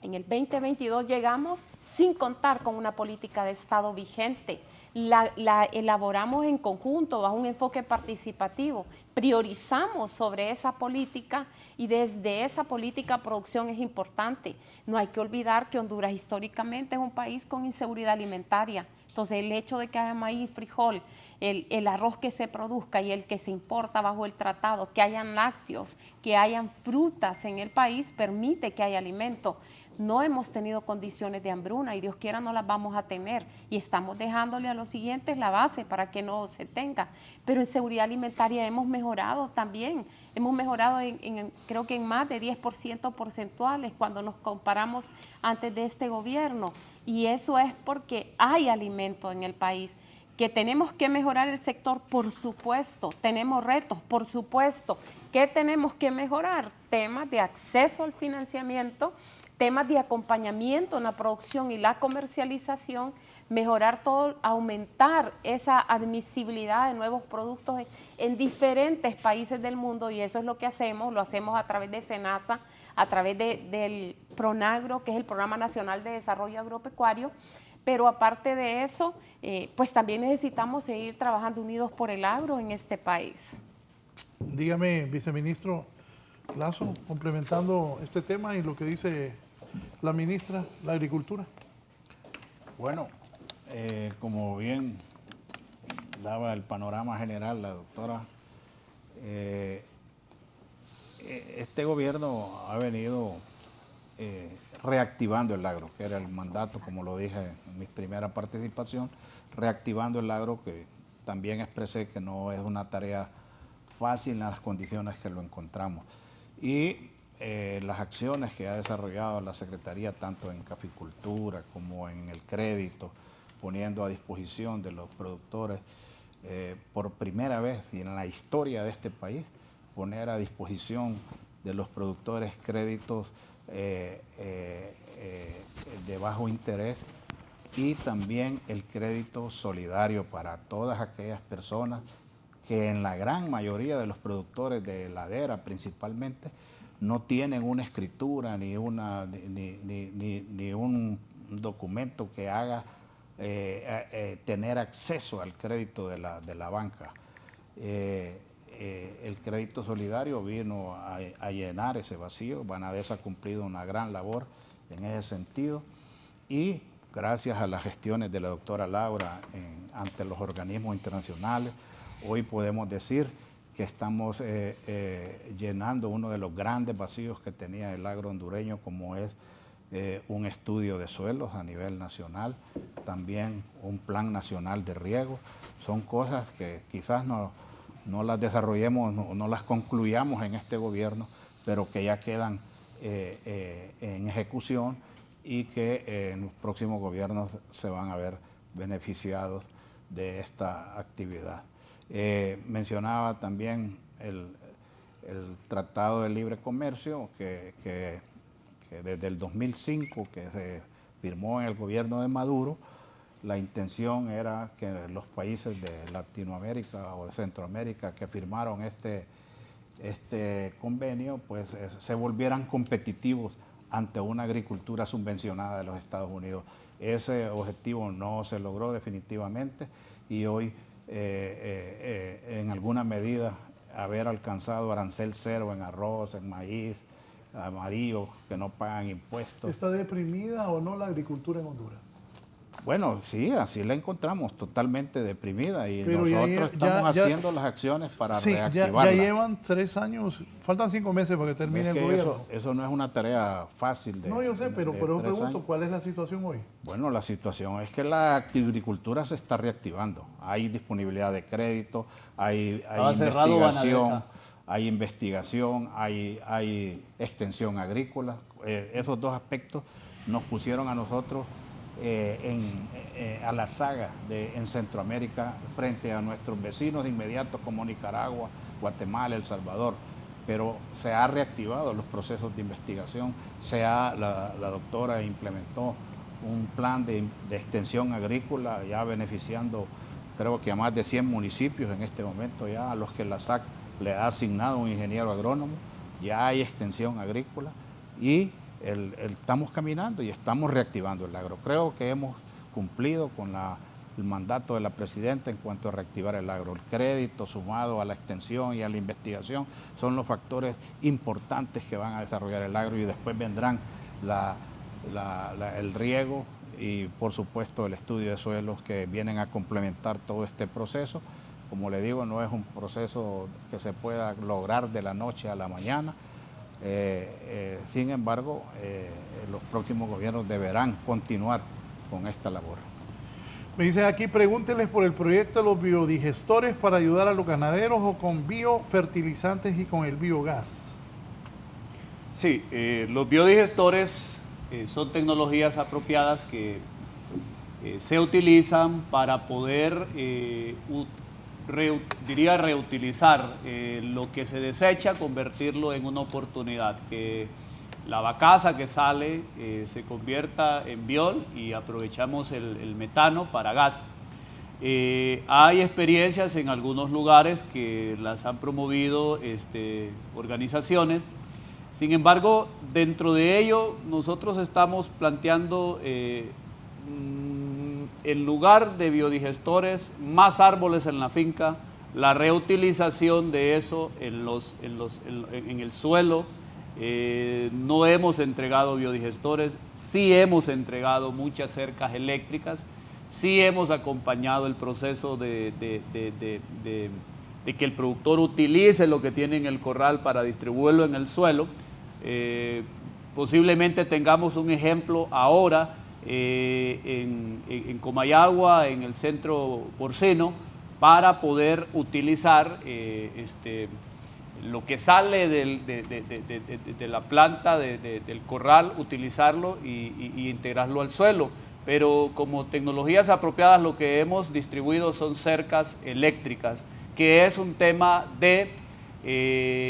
En el 2022 llegamos sin contar con una política de Estado vigente. La elaboramos en conjunto, bajo un enfoque participativo. Priorizamos sobre esa política y desde esa política producción es importante. No hay que olvidar que Honduras históricamente es un país con inseguridad alimentaria. Entonces el hecho de que haya maíz, frijol, el arroz que se produzca y el que se importa bajo el tratado, que hayan lácteos, que hayan frutas en el país, permite que haya alimento. No hemos tenido condiciones de hambruna y Dios quiera no las vamos a tener y estamos dejándole a los siguientes la base para que no se tenga. Pero en seguridad alimentaria hemos mejorado también, hemos mejorado creo que en más de 10% porcentuales cuando nos comparamos antes de este gobierno, y eso es porque hay alimento en el país. Que tenemos que mejorar el sector, por supuesto, tenemos retos, por supuesto. ¿Qué tenemos que mejorar? Temas de acceso al financiamiento, temas de acompañamiento en la producción y la comercialización, mejorar todo, aumentar esa admisibilidad de nuevos productos en diferentes países del mundo, y eso es lo que hacemos, lo hacemos a través de SENASA, a través del PRONAGRO, que es el Programa Nacional de Desarrollo Agropecuario. Pero aparte de eso, pues también necesitamos seguir trabajando unidos por el agro en este país. Dígame, viceministro Lazo, complementando este tema y lo que dice la ministra, la Agricultura. Bueno, como bien daba el panorama general la doctora, este gobierno ha venido reactivando el agro, que era el mandato, como lo dije en mi primera participación, reactivando el agro, que también expresé que no es una tarea fácil en las condiciones que lo encontramos. Y las acciones que ha desarrollado la Secretaría, tanto en caficultura como en el crédito, poniendo a disposición de los productores, por primera vez en la historia de este país, poner a disposición de los productores créditos de bajo interés y también el crédito solidario para todas aquellas personas que en la gran mayoría de los productores de heladera principalmente no tienen una escritura ni un documento que haga tener acceso al crédito de la banca. El crédito solidario vino a llenar ese vacío. Banades ha cumplido una gran labor en ese sentido y gracias a las gestiones de la doctora Laura ante los organismos internacionales, hoy podemos decir que estamos llenando uno de los grandes vacíos que tenía el agro hondureño, como es un estudio de suelos a nivel nacional, también un plan nacional de riego. Son cosas que quizás no las desarrollemos, no las concluyamos en este gobierno, pero que ya quedan en ejecución y que en los próximos gobiernos se van a ver beneficiados de esta actividad. Mencionaba también el Tratado de Libre Comercio que desde el 2005 que se firmó en el gobierno de Maduro. La intención era que los países de Latinoamérica o de Centroamérica que firmaron este convenio pues se volvieran competitivos ante una agricultura subvencionada de los Estados Unidos. Ese objetivo no se logró definitivamente y hoy en alguna medida haber alcanzado arancel cero en arroz, en maíz, amarillo, que no pagan impuestos. ¿Está deprimida o no la agricultura en Honduras? Bueno, sí, así la encontramos totalmente deprimida y pero nosotros estamos haciendo las acciones para reactivarla. Ya llevan 3 años, faltan 5 meses para que termine el gobierno. Eso no es una tarea fácil de. No, yo sé, pero por eso pregunto, ¿cuál es la situación hoy? Bueno, la situación es que la agricultura se está reactivando. Hay disponibilidad de crédito, hay investigación, hay extensión agrícola. Esos dos aspectos nos pusieron a nosotros a la saga en Centroamérica frente a nuestros vecinos de inmediato como Nicaragua, Guatemala, El Salvador. Pero se ha reactivado los procesos de investigación, la doctora implementó un plan de extensión agrícola ya beneficiando creo que a más de 100 municipios en este momento ya, a los que la SAC le ha asignado un ingeniero agrónomo, ya hay extensión agrícola y estamos caminando y estamos reactivando el agro. Creo que hemos cumplido con el mandato de la presidenta en cuanto a reactivar el agro. El crédito sumado a la extensión y a la investigación son los factores importantes que van a desarrollar el agro y después vendrán el riego y por supuesto el estudio de suelos que vienen a complementar todo este proceso. Como le digo, no es un proceso que se pueda lograr de la noche a la mañana. Sin embargo, los próximos gobiernos deberán continuar con esta labor. Me dicen aquí, pregúntenles por el proyecto de los biodigestores para ayudar a los ganaderos o con biofertilizantes y con el biogás. Sí, los biodigestores son tecnologías apropiadas que se utilizan para poder reutilizar lo que se desecha, convertirlo en una oportunidad, que la bacasa que sale se convierta en biol y aprovechamos el metano para gas. Hay experiencias en algunos lugares que las han promovido organizaciones. Sin embargo, dentro de ello nosotros estamos planteando en lugar de biodigestores, más árboles en la finca, la reutilización de eso en el suelo. No hemos entregado biodigestores, sí hemos entregado muchas cercas eléctricas, sí hemos acompañado el proceso de que el productor utilice lo que tiene en el corral para distribuirlo en el suelo. Posiblemente tengamos un ejemplo ahora en Comayagua, en el centro porcino, para poder utilizar lo que sale de la planta, del corral, utilizarlo y integrarlo al suelo. Pero como tecnologías apropiadas lo que hemos distribuido son cercas eléctricas, que es un tema de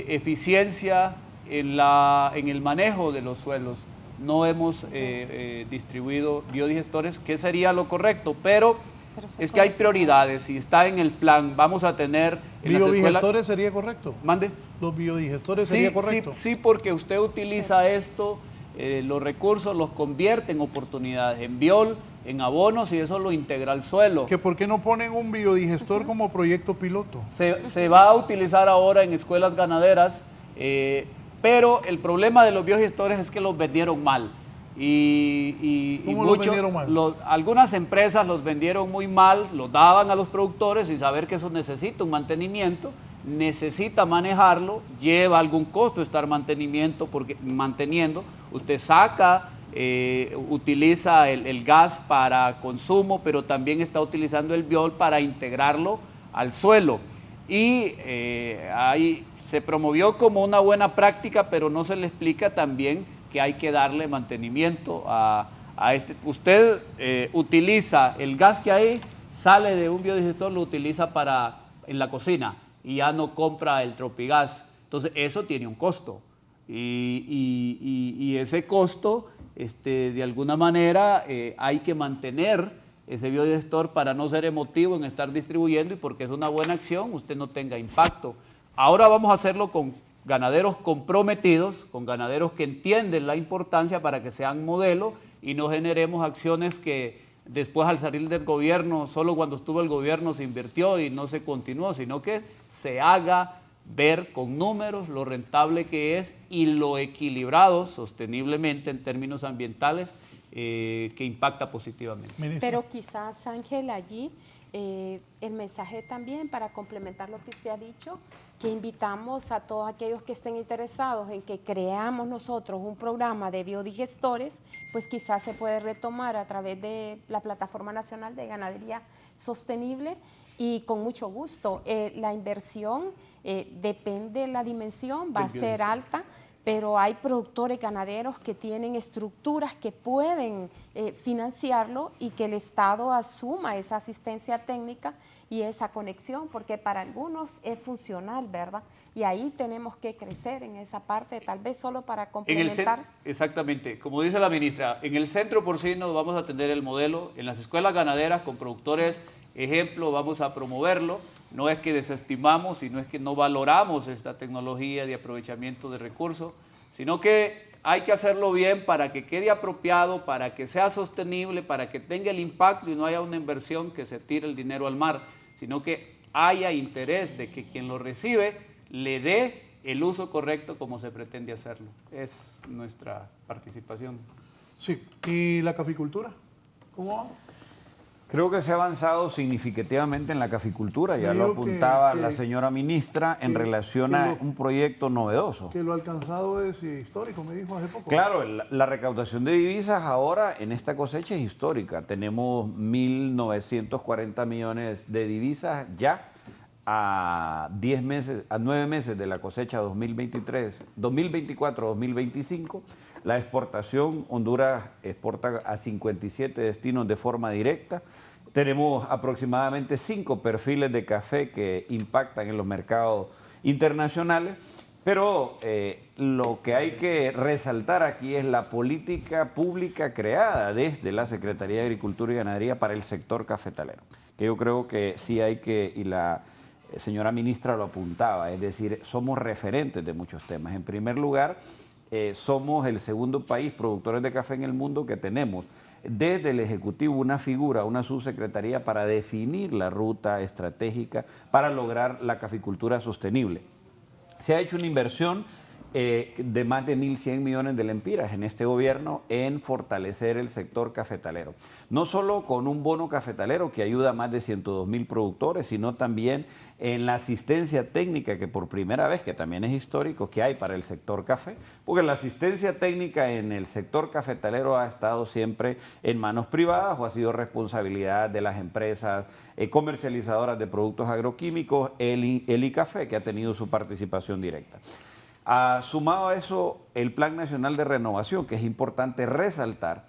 eficiencia en el manejo de los suelos. No hemos distribuido biodigestores, que sería lo correcto, pero es que hay prioridades y está en el plan. Vamos a tener... ¿Biodigestores sería correcto? ¿Mande? ¿Los biodigestores sería correcto? Sí, porque usted utiliza esto, los recursos los convierte en oportunidades, en biol, en abonos, y eso lo integra al suelo. ¿Que por qué no ponen un biodigestor como proyecto piloto? Se va a utilizar ahora en escuelas ganaderas, pero el problema de los biodigestores es que los vendieron mal. ¿Cómo los vendieron mal? Algunas empresas los vendieron muy mal, los daban a los productores sin saber que eso necesita un mantenimiento, necesita manejarlo, lleva algún costo estar manteniendo, usted saca, utiliza el gas para consumo, pero también está utilizando el biol para integrarlo al suelo. Y ahí se promovió como una buena práctica, pero no se le explica también que hay que darle mantenimiento a usted utiliza el gas que hay, sale de un biodigestor, lo utiliza en la cocina y ya no compra el Tropigas. Entonces eso tiene un costo y ese costo de alguna manera hay que mantener ese biodigestor para no ser emotivo en estar distribuyendo y porque es una buena acción usted no tenga impacto. Ahora vamos a hacerlo con ganaderos comprometidos, con ganaderos que entienden la importancia para que sean modelo y no generemos acciones que después al salir del gobierno, solo cuando estuvo el gobierno se invirtió y no se continuó, sino que se haga ver con números lo rentable que es y lo equilibrado sosteniblemente en términos ambientales que impacta positivamente. Pero quizás, Ángel, allí el mensaje también para complementar lo que usted ha dicho, que invitamos a todos aquellos que estén interesados en que creamos nosotros un programa de biodigestores, pues quizás se puede retomar a través de la Plataforma Nacional de Ganadería Sostenible y con mucho gusto. La inversión depende de la dimensión, va a ser alta, pero hay productores ganaderos que tienen estructuras que pueden financiarlo y que el Estado asuma esa asistencia técnica y esa conexión, porque para algunos es funcional, ¿verdad? Y ahí tenemos que crecer en esa parte, tal vez solo para complementar. Exactamente, como dice la ministra, en el centro porcino vamos a tener el modelo, en las escuelas ganaderas con productores, ejemplo, vamos a promoverlo. No es que desestimamos, sino es que no valoramos esta tecnología de aprovechamiento de recursos, sino que hay que hacerlo bien para que quede apropiado, para que sea sostenible, para que tenga el impacto y no haya una inversión que se tire el dinero al mar, sino que haya interés de que quien lo recibe le dé el uso correcto como se pretende hacerlo. Es nuestra participación. Sí, ¿y la caficultura? ¿Cómo vamos? Creo que se ha avanzado significativamente en la caficultura, ya lo apuntaba la señora ministra en relación a un proyecto novedoso. Que lo alcanzado es histórico, me dijo hace poco. Claro, la recaudación de divisas ahora en esta cosecha es histórica. Tenemos 1.940 millones de divisas ya a 9 meses de la cosecha 2024-2025. La exportación, Honduras exporta a 57 destinos de forma directa. Tenemos aproximadamente 5 perfiles de café que impactan en los mercados internacionales, pero lo que hay que resaltar aquí es la política pública creada desde la Secretaría de Agricultura y Ganadería para el sector cafetalero, que yo creo que sí hay que, y la señora ministra lo apuntaba, es decir, somos referentes de muchos temas. En primer lugar, somos el segundo país productores de café en el mundo que tenemos desde el Ejecutivo una figura, una subsecretaría para definir la ruta estratégica para lograr la caficultura sostenible. Se ha hecho una inversión de más de 1.100 millones de lempiras en este gobierno en fortalecer el sector cafetalero. No solo con un bono cafetalero que ayuda a más de 102.000 productores, sino también en la asistencia técnica que por primera vez, que también es histórico, que hay para el sector café, porque la asistencia técnica en el sector cafetalero ha estado siempre en manos privadas o ha sido responsabilidad de las empresas comercializadoras de productos agroquímicos, el ICAFE, que ha tenido su participación directa. Sumado a eso, el Plan Nacional de Renovación, que es importante resaltar,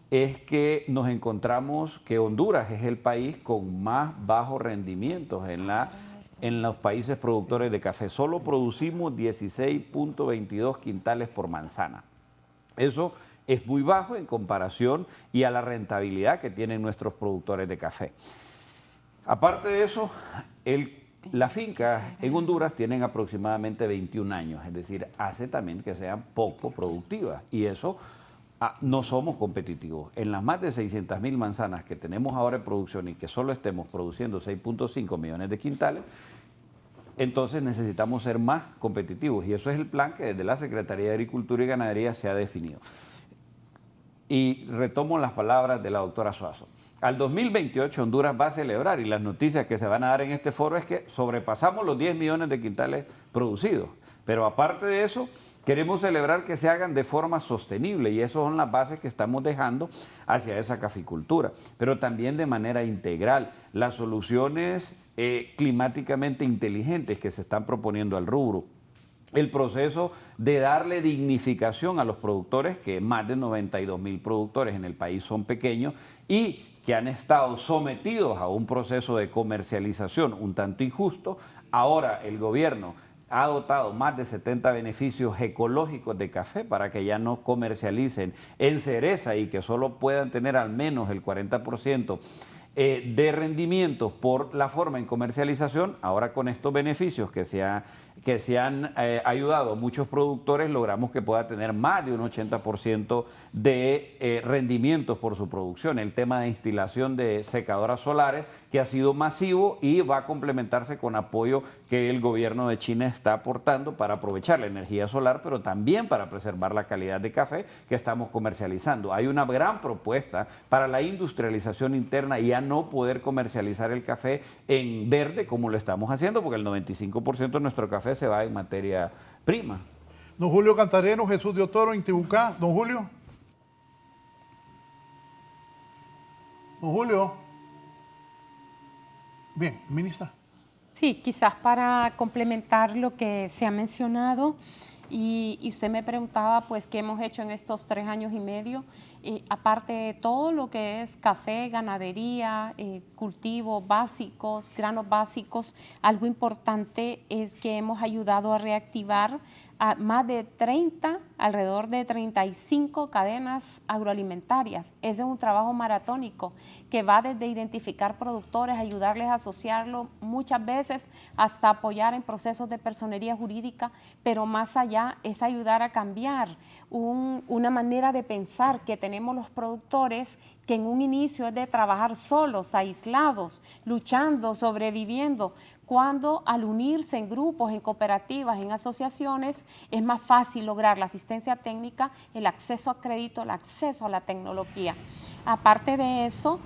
es que nos encontramos que Honduras es el país con más bajos rendimientos en los países productores de café. Solo producimos 16.22 quintales por manzana. Eso es muy bajo en comparación y a la rentabilidad que tienen nuestros productores de café. Aparte de eso, las fincas en Honduras tienen aproximadamente 21 años, es decir, hace también que sean poco productivas y eso no somos competitivos. En las más de 600.000 manzanas que tenemos ahora en producción y que solo estemos produciendo 6.5 millones de quintales, entonces necesitamos ser más competitivos y eso es el plan que desde la Secretaría de Agricultura y Ganadería se ha definido. Y retomo las palabras de la doctora Suazo. Al 2028 Honduras va a celebrar y las noticias que se van a dar en este foro es que sobrepasamos los 10 millones de quintales producidos. Pero aparte de eso, queremos celebrar que se hagan de forma sostenible y esas son las bases que estamos dejando hacia esa caficultura. Pero también de manera integral, las soluciones climáticamente inteligentes que se están proponiendo al rubro. El proceso de darle dignificación a los productores, que más de 92.000 productores en el país son pequeños y que han estado sometidos a un proceso de comercialización un tanto injusto. Ahora el gobierno ha dotado más de 70 beneficios ecológicos de café para que ya no comercialicen en cereza y que solo puedan tener al menos el 40% de rendimientos por la forma en comercialización. Ahora con estos beneficios que se han ayudado a muchos productores, logramos que pueda tener más de un 80% de rendimientos por su producción. El tema de instalación de secadoras solares, que ha sido masivo y va a complementarse con apoyo que el gobierno de China está aportando para aprovechar la energía solar, pero también para preservar la calidad de café que estamos comercializando. Hay una gran propuesta para la industrialización interna y a no poder comercializar el café en verde como lo estamos haciendo, porque el 95% de nuestro café se va en materia prima. Don Julio Cantareno, Jesús de Otoro, Intibucá. Don Julio. Don Julio. Bien, ministra. Sí, quizás para complementar lo que se ha mencionado, Y usted me preguntaba, pues, ¿qué hemos hecho en estos 3 años y medio? Aparte de todo lo que es café, ganadería, cultivos básicos, granos básicos, algo importante es que hemos ayudado a reactivar a más de 30, alrededor de 35 cadenas agroalimentarias. Ese es un trabajo maratónico que va desde identificar productores, ayudarles a asociarlo, muchas veces hasta apoyar en procesos de personería jurídica, pero más allá es ayudar a cambiar una manera de pensar que tenemos los productores, que en un inicio es de trabajar solos, aislados, luchando, sobreviviendo, cuando al unirse en grupos, en cooperativas, en asociaciones, es más fácil lograr la asistencia técnica, el acceso a crédito, el acceso a la tecnología. Aparte de eso,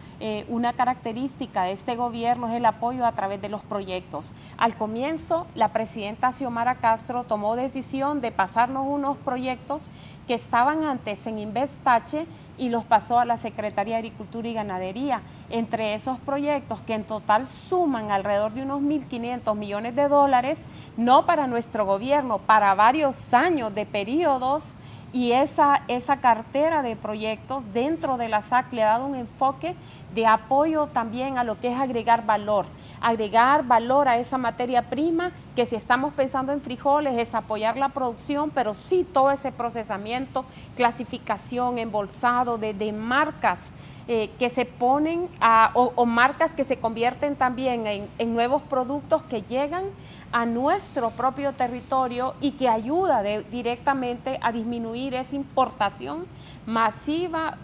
una característica de este gobierno es el apoyo a través de los proyectos. Al comienzo, la presidenta Xiomara Castro tomó decisión de pasarnos unos proyectos que estaban antes en Investache y los pasó a la Secretaría de Agricultura y Ganadería. Entre esos proyectos, que en total suman alrededor de unos 1.500 millones de dólares, no para nuestro gobierno, para varios años de periodos, y esa cartera de proyectos dentro de la SAC le ha dado un enfoque de apoyo también a lo que es agregar valor a esa materia prima, que si estamos pensando en frijoles es apoyar la producción, pero sí todo ese procesamiento, clasificación, embolsado de marcas que se ponen o marcas que se convierten también en nuevos productos que llegan a nuestro propio territorio y que ayuda directamente a disminuir esa importación masiva,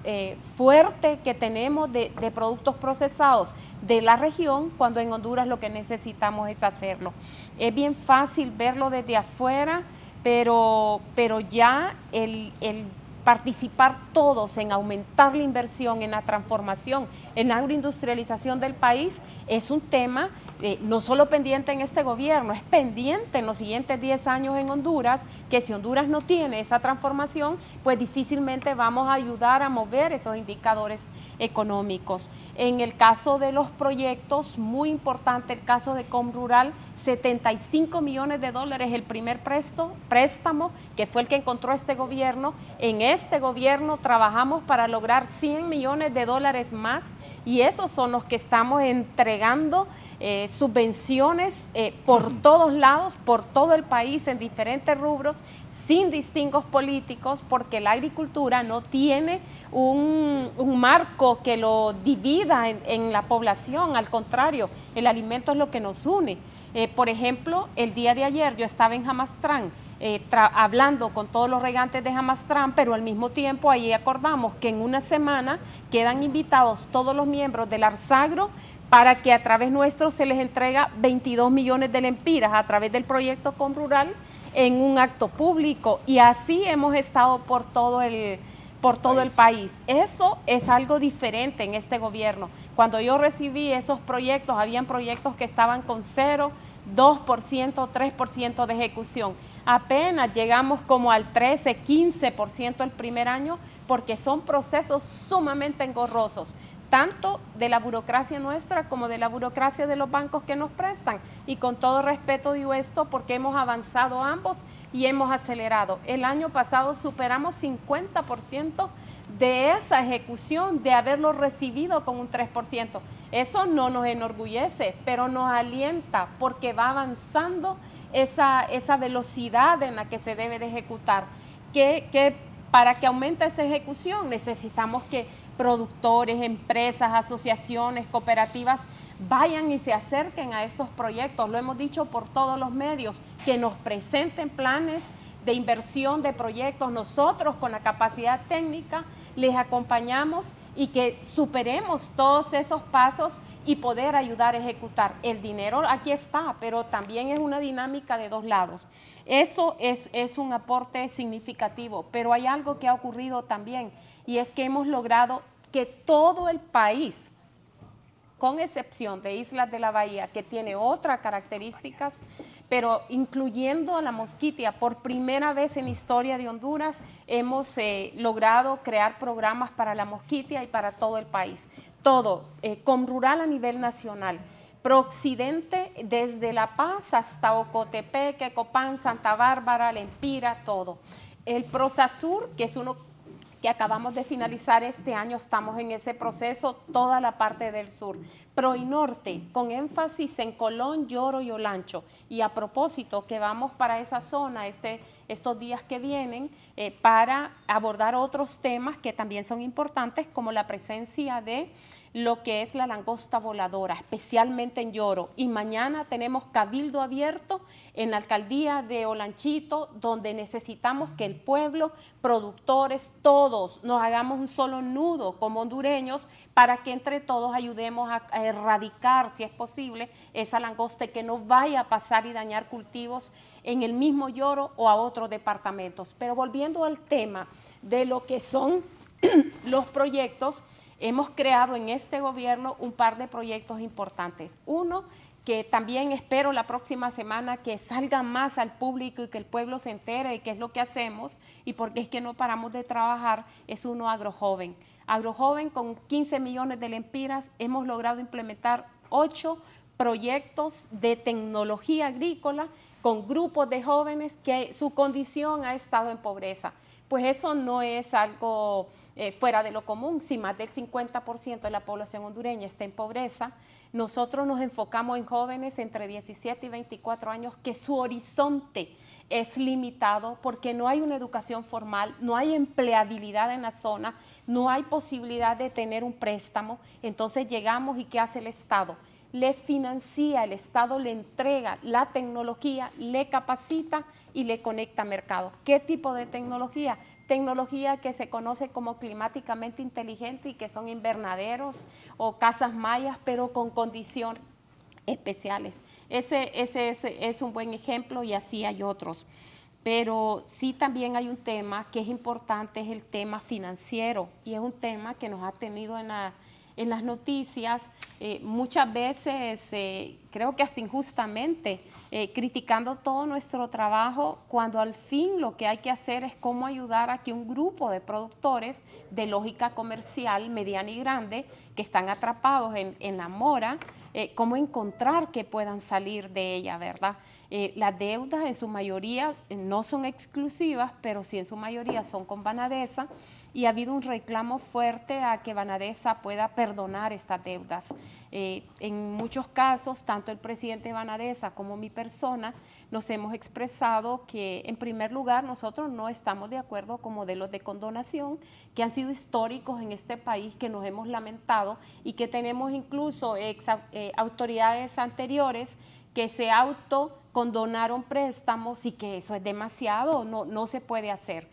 fuerte que tenemos de productos procesados de la región, cuando en Honduras lo que necesitamos es hacerlo. Es bien fácil verlo desde afuera, pero ya el participar todos en aumentar la inversión, en la transformación, en la agroindustrialización del país, es un tema no solo pendiente en este gobierno, es pendiente en los siguientes 10 años en Honduras, que si Honduras no tiene esa transformación, pues difícilmente vamos a ayudar a mover esos indicadores económicos. En el caso de los proyectos, muy importante el caso de Comrural, 75 millones de dólares el primer préstamo, que fue el que encontró este gobierno. En este gobierno trabajamos para lograr 100 millones de dólares más, y esos son los que estamos entregando subvenciones por todos lados, por todo el país, en diferentes rubros, sin distingos políticos, porque la agricultura no tiene un marco que lo divida en la población. Al contrario, el alimento es lo que nos une. Por ejemplo, el día de ayer yo estaba en Jamastrán, hablando con todos los regantes de Jamastrán, pero al mismo tiempo ahí acordamos que en una semana quedan invitados todos los miembros del Arsagro para que a través nuestro se les entrega 22 millones de lempiras a través del proyecto Comrural en un acto público, y así hemos estado por todo el país. Eso es algo diferente en este gobierno. Cuando yo recibí esos proyectos, habían proyectos que estaban con 0, 2%, 3% de ejecución. Apenas llegamos como al 13, 15% el primer año, porque son procesos sumamente engorrosos, tanto de la burocracia nuestra como de la burocracia de los bancos que nos prestan. Y con todo respeto digo esto porque hemos avanzado ambos y hemos acelerado. El año pasado superamos 50% de esa ejecución, de haberlo recibido con un 3%. Eso no nos enorgullece, pero nos alienta porque va avanzando esa velocidad en la que se debe de ejecutar. Que para que aumente esa ejecución necesitamos que productores, empresas, asociaciones, cooperativas vayan y se acerquen a estos proyectos. Lo hemos dicho por todos los medios, que nos presenten planes de inversión de proyectos. Nosotros con la capacidad técnica les acompañamos y que superemos todos esos pasos y poder ayudar a ejecutar. El dinero aquí está, pero también es una dinámica de dos lados. Eso es un aporte significativo, pero hay algo que ha ocurrido también, y es que hemos logrado que todo el país, con excepción de Islas de la Bahía, que tiene otras características, pero incluyendo a la mosquitia, por primera vez en la historia de Honduras hemos logrado crear programas para la mosquitia y para todo el país. Todo, Comrural a nivel nacional. Prooccidente, desde La Paz hasta Ocotepeque, Copán, Santa Bárbara, Lempira, todo. El Prosasur, que es uno que acabamos de finalizar este año, estamos en ese proceso, toda la parte del sur. Proinorte, con énfasis en Colón, Lloro y Olancho. Y a propósito, que vamos para esa zona estos días que vienen para abordar otros temas que también son importantes, como la presencia de lo que es la langosta voladora, especialmente en Lloro. Y mañana tenemos cabildo abierto en la alcaldía de Olanchito, donde necesitamos que el pueblo, productores, todos nos hagamos un solo nudo como hondureños para que entre todos ayudemos a erradicar, si es posible, esa langosta y que no vaya a pasar y dañar cultivos en el mismo Lloro o a otros departamentos. Pero volviendo al tema de lo que son los proyectos, hemos creado en este gobierno un par de proyectos importantes. Uno, que también espero la próxima semana que salga más al público y que el pueblo se entere de qué es lo que hacemos y por qué es que no paramos de trabajar, es uno Agrojoven. Agrojoven, con 15 millones de lempiras, hemos logrado implementar 8 proyectos de tecnología agrícola con grupos de jóvenes que su condición ha estado en pobreza. Pues eso no es algo fuera de lo común. Si más del 50% de la población hondureña está en pobreza, nosotros nos enfocamos en jóvenes entre 17 y 24 años que su horizonte es limitado porque no hay una educación formal, no hay empleabilidad en la zona, no hay posibilidad de tener un préstamo. Entonces llegamos y ¿qué hace el Estado? Le financia, el Estado le entrega la tecnología, le capacita y le conecta a mercado. ¿Qué tipo de tecnología? Tecnología que se conoce como climáticamente inteligente y que son invernaderos o casas mayas, pero con condiciones especiales. Ese es un buen ejemplo y así hay otros. Pero sí también hay un tema que es importante, es el tema financiero, y es un tema que nos ha tenido en las noticias, muchas veces creo que hasta injustamente, criticando todo nuestro trabajo, cuando al fin lo que hay que hacer es cómo ayudar a que un grupo de productores de lógica comercial mediana y grande que están atrapados en la mora, cómo encontrar que puedan salir de ella, ¿verdad? Las deudas en su mayoría no son exclusivas, pero sí en su mayoría son con Banadesa, y ha habido un reclamo fuerte a que Banadesa pueda perdonar estas deudas. En muchos casos, tanto el presidente de Banadesa como mi persona nos hemos expresado que, en primer lugar, nosotros no estamos de acuerdo con modelos de condonación que han sido históricos en este país, que nos hemos lamentado y que tenemos incluso autoridades anteriores que se autocondonaron préstamos y que eso es demasiado, no se puede hacer.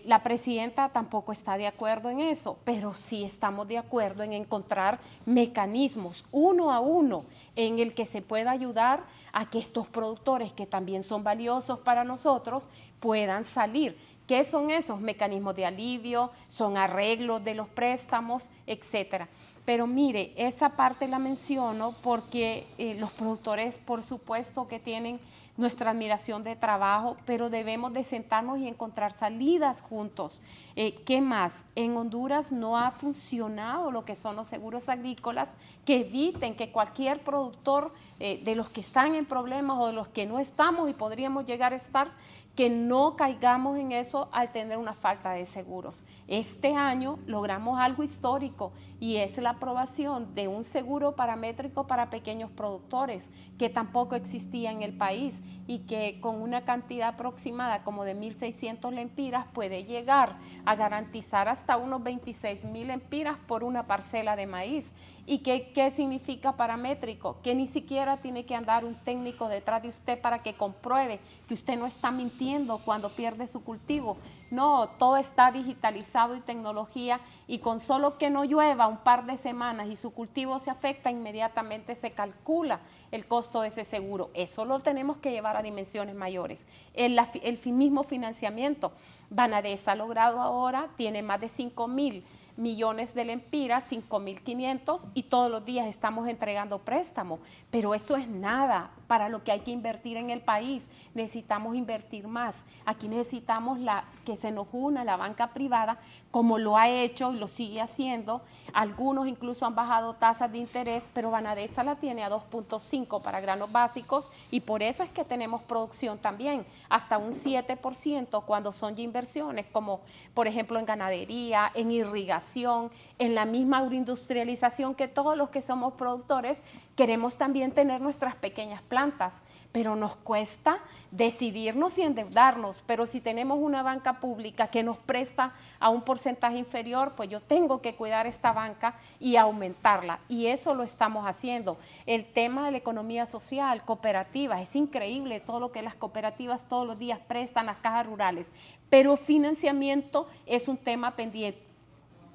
La presidenta tampoco está de acuerdo en eso, pero sí estamos de acuerdo en encontrar mecanismos uno a uno en el que se pueda ayudar a que estos productores, que también son valiosos para nosotros, puedan salir. ¿Qué son esos mecanismos de alivio? Son arreglos de los préstamos, etcétera. Pero mire, esa parte la menciono porque los productores, por supuesto, que tienen nuestra admiración de trabajo, pero debemos de sentarnos y encontrar salidas juntos. ¿Qué más? En Honduras no ha funcionado lo que son los seguros agrícolas que eviten que cualquier productor de los que están en problemas o de los que no estamos y podríamos llegar a estar, que no caigamos en eso al tener una falta de seguros. Este año logramos algo histórico y es la aprobación de un seguro paramétrico para pequeños productores que tampoco existía en el país y que con una cantidad aproximada como de 1.600 lempiras puede llegar a garantizar hasta unos 26.000 lempiras por una parcela de maíz. ¿Y qué significa paramétrico? Que ni siquiera tiene que andar un técnico detrás de usted para que compruebe que usted no está mintiendo cuando pierde su cultivo. No, todo está digitalizado y tecnología, y con solo que no llueva un par de semanas y su cultivo se afecta, inmediatamente se calcula el costo de ese seguro. Eso lo tenemos que llevar a dimensiones mayores. El mismo financiamiento, Banadesa ha logrado ahora, tiene más de 5.000 millones de lempiras, 5.500, y todos los días estamos entregando préstamos. Pero eso es nada para lo que hay que invertir en el país. Necesitamos invertir más. Aquí necesitamos que se nos una la banca privada, como lo ha hecho y lo sigue haciendo. Algunos incluso han bajado tasas de interés, pero Banadesa la tiene a 2.5 para granos básicos, y por eso es que tenemos producción también, hasta un 7% cuando son ya inversiones, como por ejemplo en ganadería, en irrigación, en la misma agroindustrialización, que todos los que somos productores queremos también tener nuestras pequeñas plantas, pero nos cuesta decidirnos y endeudarnos. Pero si tenemos una banca pública que nos presta a un porcentaje inferior, pues yo tengo que cuidar esta banca y aumentarla, y eso lo estamos haciendo. El tema de la economía social, cooperativas, es increíble todo lo que las cooperativas todos los días prestan a cajas rurales, pero financiamiento es un tema pendiente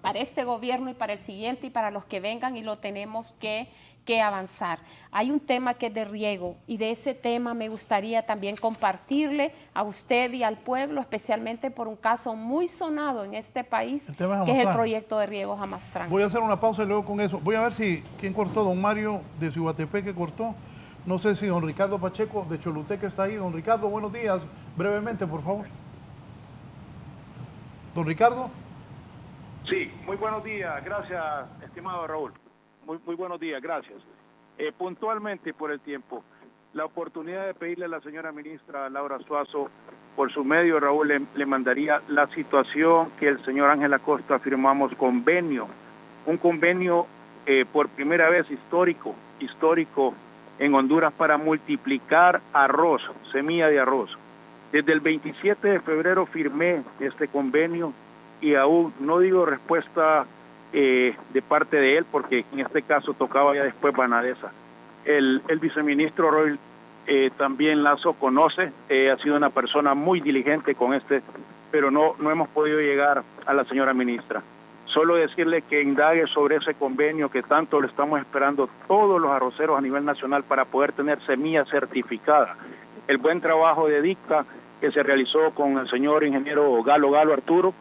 para este gobierno y para el siguiente y para los que vengan, y lo tenemos que avanzar. Hay un tema que es de riego, y de ese tema me gustaría también compartirle a usted y al pueblo, especialmente por un caso muy sonado en este país, que es el proyecto de riego Jamastrán. Voy a hacer una pausa y luego con eso. Voy a ver si, ¿quién cortó? Don Mario de Cihuatepeque cortó. No sé si don Ricardo Pacheco de Choluteca está ahí. Don Ricardo, buenos días. Brevemente, por favor. Don Ricardo. Sí, muy buenos días. Gracias, estimado Raúl. Muy buenos días, gracias. Puntualmente por el tiempo, la oportunidad de pedirle a la señora ministra Laura Suazo, por su medio, Raúl, le mandaría la situación que el señor Ángel Acosta firmamos convenio, un convenio por primera vez histórico en Honduras para multiplicar arroz, semilla de arroz. Desde el 27 de febrero firmé este convenio y aún no digo respuesta de parte de él, porque en este caso tocaba ya después Banadesa. El viceministro Roy también Lazo conoce, ha sido una persona muy diligente con pero no hemos podido llegar a la señora ministra. Solo decirle que indague sobre ese convenio que tanto lo estamos esperando todos los arroceros a nivel nacional para poder tener semilla certificada. El buen trabajo de dicta que se realizó con el señor ingeniero Galo Arturo,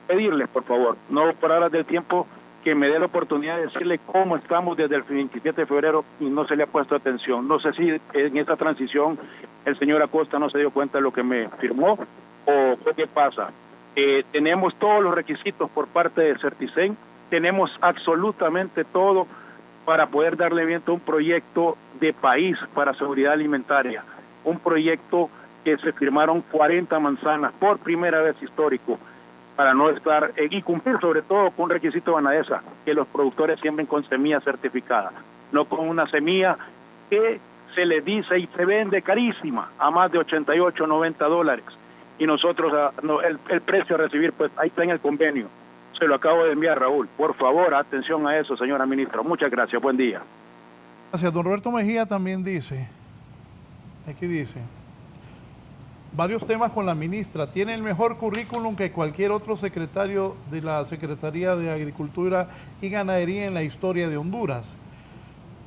pedirles, por favor, no por horas del tiempo, que me dé la oportunidad de decirle cómo estamos desde el 27 de febrero y no se le ha puesto atención. No sé si en esta transición el señor Acosta no se dio cuenta de lo que me firmó o qué pasa. Tenemos todos los requisitos por parte de Certicen, tenemos absolutamente todo para poder darle viento a un proyecto de país para seguridad alimentaria, un proyecto que se firmaron 40 manzanas por primera vez histórico, para no estar y cumplir sobre todo con un requisito Banadesa, que los productores siembren con semilla certificada, no con una semilla que se les dice y se vende carísima, a más de 88, 90 dólares, y nosotros el precio a recibir, pues ahí está en el convenio, se lo acabo de enviar, Raúl. Por favor, atención a eso, señora ministra. Muchas gracias, buen día. Gracias. Don Roberto Mejía también dice, aquí dice, varios temas con la ministra. Tiene el mejor currículum que cualquier otro secretario de la Secretaría de Agricultura y Ganadería en la historia de Honduras.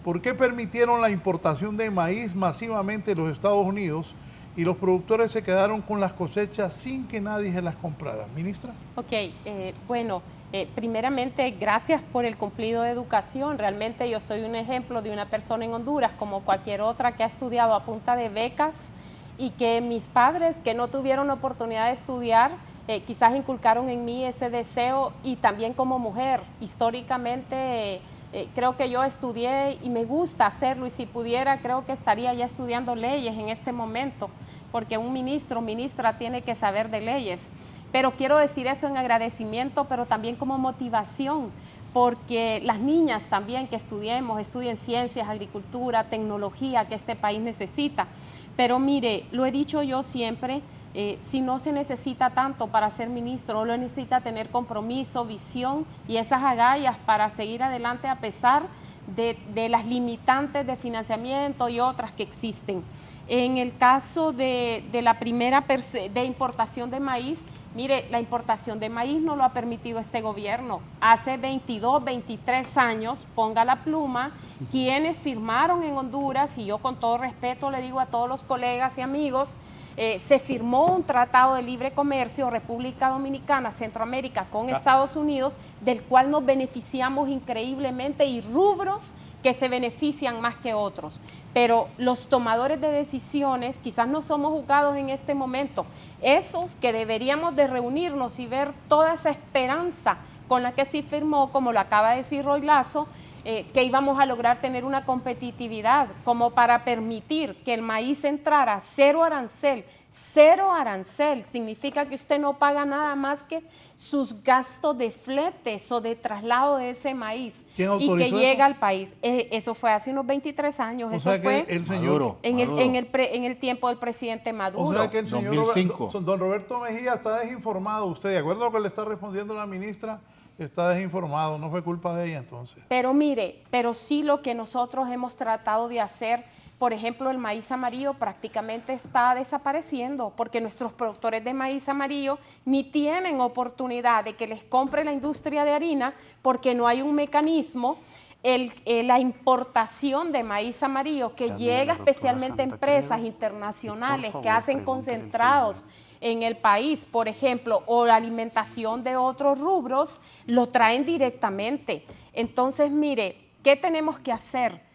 ¿Por qué permitieron la importación de maíz masivamente en los Estados Unidos y los productores se quedaron con las cosechas sin que nadie se las comprara? Ministra. Ok, primeramente, gracias por el cumplido de educación. Realmente yo soy un ejemplo de una persona en Honduras, como cualquier otra, que ha estudiado a punta de becas, y que mis padres, que no tuvieron oportunidad de estudiar, quizás inculcaron en mí ese deseo, y también como mujer, históricamente creo que yo estudié y me gusta hacerlo, y si pudiera creo que estaría ya estudiando leyes en este momento, porque un ministra tiene que saber de leyes. Pero quiero decir eso en agradecimiento, pero también como motivación, porque las niñas también que estudien ciencias, agricultura, tecnología, que este país necesita. Pero mire, lo he dicho yo siempre, si no se necesita tanto para ser ministro, lo necesita tener compromiso, visión y esas agallas para seguir adelante a pesar de las limitantes de financiamiento y otras que existen. En el caso de la primera de importación de maíz, mire, la importación de maíz no lo ha permitido este gobierno. Hace 22, 23 años, ponga la pluma, quienes firmaron en Honduras, y yo con todo respeto le digo a todos los colegas y amigos, Se firmó un tratado de libre comercio República Dominicana, Centroamérica con Estados Unidos, del cual nos beneficiamos increíblemente y rubros que se benefician más que otros. Pero los tomadores de decisiones quizás no somos juzgados en este momento. Esos que deberíamos de reunirnos y ver toda esa esperanza con la que se firmó, como lo acaba de decir Roy Lazo, que íbamos a lograr tener una competitividad como para permitir que el maíz entrara cero arancel. Cero arancel significa que usted no paga nada más que sus gastos de fletes o de traslado de ese maíz y que llega al país. Eso fue hace unos 23 años. O eso sea fue que el señor en el tiempo del presidente Maduro. O sea que el señor 2005. don Roberto Mejía está desinformado. Usted, de acuerdo a lo que le está respondiendo la ministra, está desinformado. No fue culpa de ella entonces. Pero mire, pero sí lo que nosotros hemos tratado de hacer, por ejemplo, el maíz amarillo prácticamente está desapareciendo porque nuestros productores de maíz amarillo ni tienen oportunidad de que les compre la industria de harina porque no hay un mecanismo. La importación de maíz amarillo que llega especialmente a empresas internacionales que hacen concentrados en el país, por ejemplo, o la alimentación de otros rubros, lo traen directamente. Entonces, mire, ¿qué tenemos que hacer?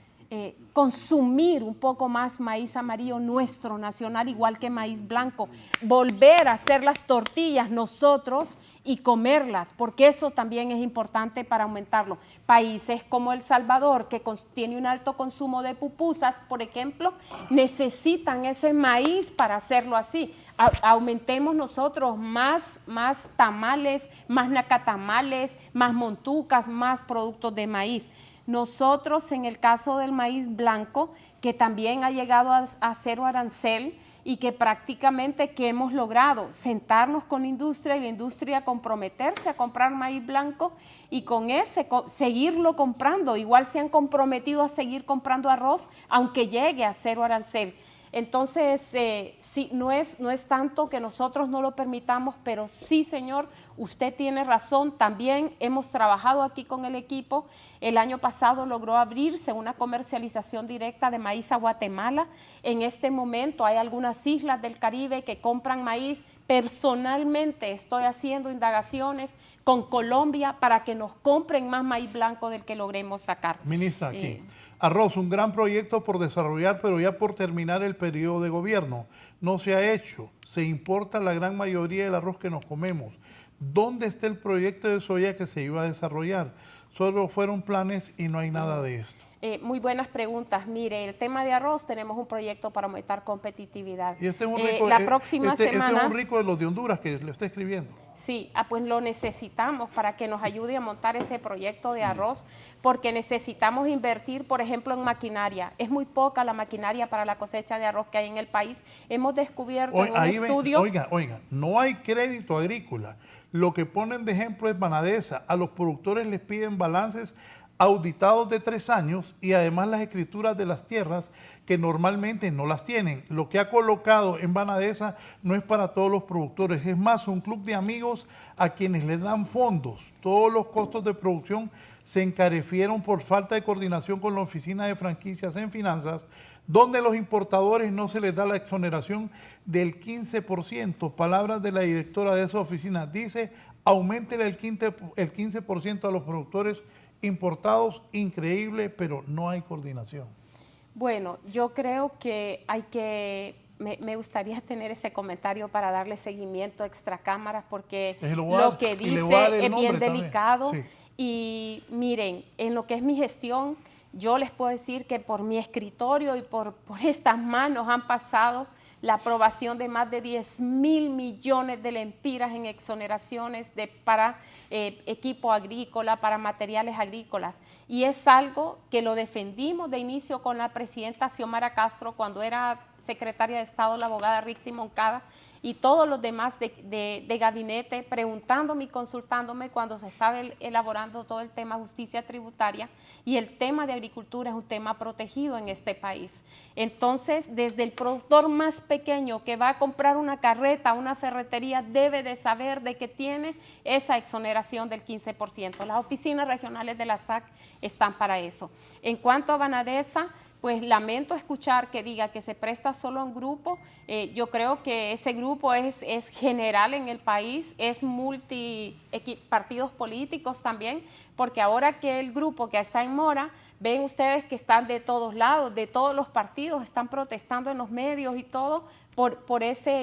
Consumir un poco más maíz amarillo nuestro, nacional, igual que maíz blanco, volver a hacer las tortillas nosotros y comerlas, porque eso también es importante para aumentarlo. Países como El Salvador, que tiene un alto consumo de pupusas, por ejemplo, necesitan ese maíz para hacerlo así. Aumentemos nosotros más tamales, más nacatamales, más montucas, más productos de maíz. Nosotros, en el caso del maíz blanco, que también ha llegado a cero arancel y que prácticamente que hemos logrado sentarnos con la industria y la industria comprometerse a comprar maíz blanco y con ese seguirlo comprando. Igual se han comprometido a seguir comprando arroz, aunque llegue a cero arancel. Entonces, sí, no es tanto que nosotros no lo permitamos, pero sí, señor, usted tiene razón. También hemos trabajado aquí con el equipo. El año pasado logró abrirse una comercialización directa de maíz a Guatemala. En este momento hay algunas islas del Caribe que compran maíz. Personalmente estoy haciendo indagaciones con Colombia para que nos compren más maíz blanco del que logremos sacar. Ministra, aquí. Arroz, un gran proyecto por desarrollar, pero ya por terminar el periodo de gobierno. No se ha hecho. Se importa la gran mayoría del arroz que nos comemos. ¿Dónde está el proyecto de soya que se iba a desarrollar? Solo fueron planes y no hay nada de esto. Muy buenas preguntas. Mire, el tema de arroz, tenemos un proyecto para aumentar competitividad. Y este es un rico, la próxima semana, este es un rico de los de Honduras que le está escribiendo. Sí, pues lo necesitamos para que nos ayude a montar ese proyecto de arroz, porque necesitamos invertir, por ejemplo, en maquinaria. Es muy poca la maquinaria para la cosecha de arroz que hay en el país. Hemos descubierto en un estudio... Oiga, no hay crédito agrícola. Lo que ponen de ejemplo es Banadesa. A los productores les piden balances auditados de 3 años y además las escrituras de las tierras que normalmente no las tienen. Lo que ha colocado en Banadesa no es para todos los productores, es más un club de amigos a quienes les dan fondos. Todos los costos de producción se encarecieron por falta de coordinación con la Oficina de Franquicias en Finanzas, donde a los importadores no se les da la exoneración del 15%. Palabras de la directora de esa oficina, dice, auméntele el 15% a los productores importados. Increíble, pero no hay coordinación. Bueno, yo creo que me gustaría tener ese comentario para darle seguimiento a extracámaras, porque lo que dice es bien delicado. Sí. Y miren, en lo que es mi gestión, yo les puedo decir que por mi escritorio y por estas manos han pasado la aprobación de más de 10.000 millones de lempiras en exoneraciones para equipo agrícola, para materiales agrícolas. Y es algo que lo defendimos de inicio con la presidenta Xiomara Castro cuando era secretaria de Estado, la abogada Rixi Moncada, y todos los demás de gabinete preguntándome y consultándome cuando se estaba elaborando todo el tema justicia tributaria, y el tema de agricultura es un tema protegido en este país. Entonces, desde el productor más pequeño que va a comprar una carreta, una ferretería, debe de saber de que tiene esa exoneración del 15%. Las oficinas regionales de la SAC están para eso. En cuanto a Banadesa, pues lamento escuchar que diga que se presta solo a un grupo. Yo creo que ese grupo es general en el país, es partidos políticos también, porque ahora que el grupo que está en mora, ven ustedes que están de todos lados, de todos los partidos, están protestando en los medios y todo, por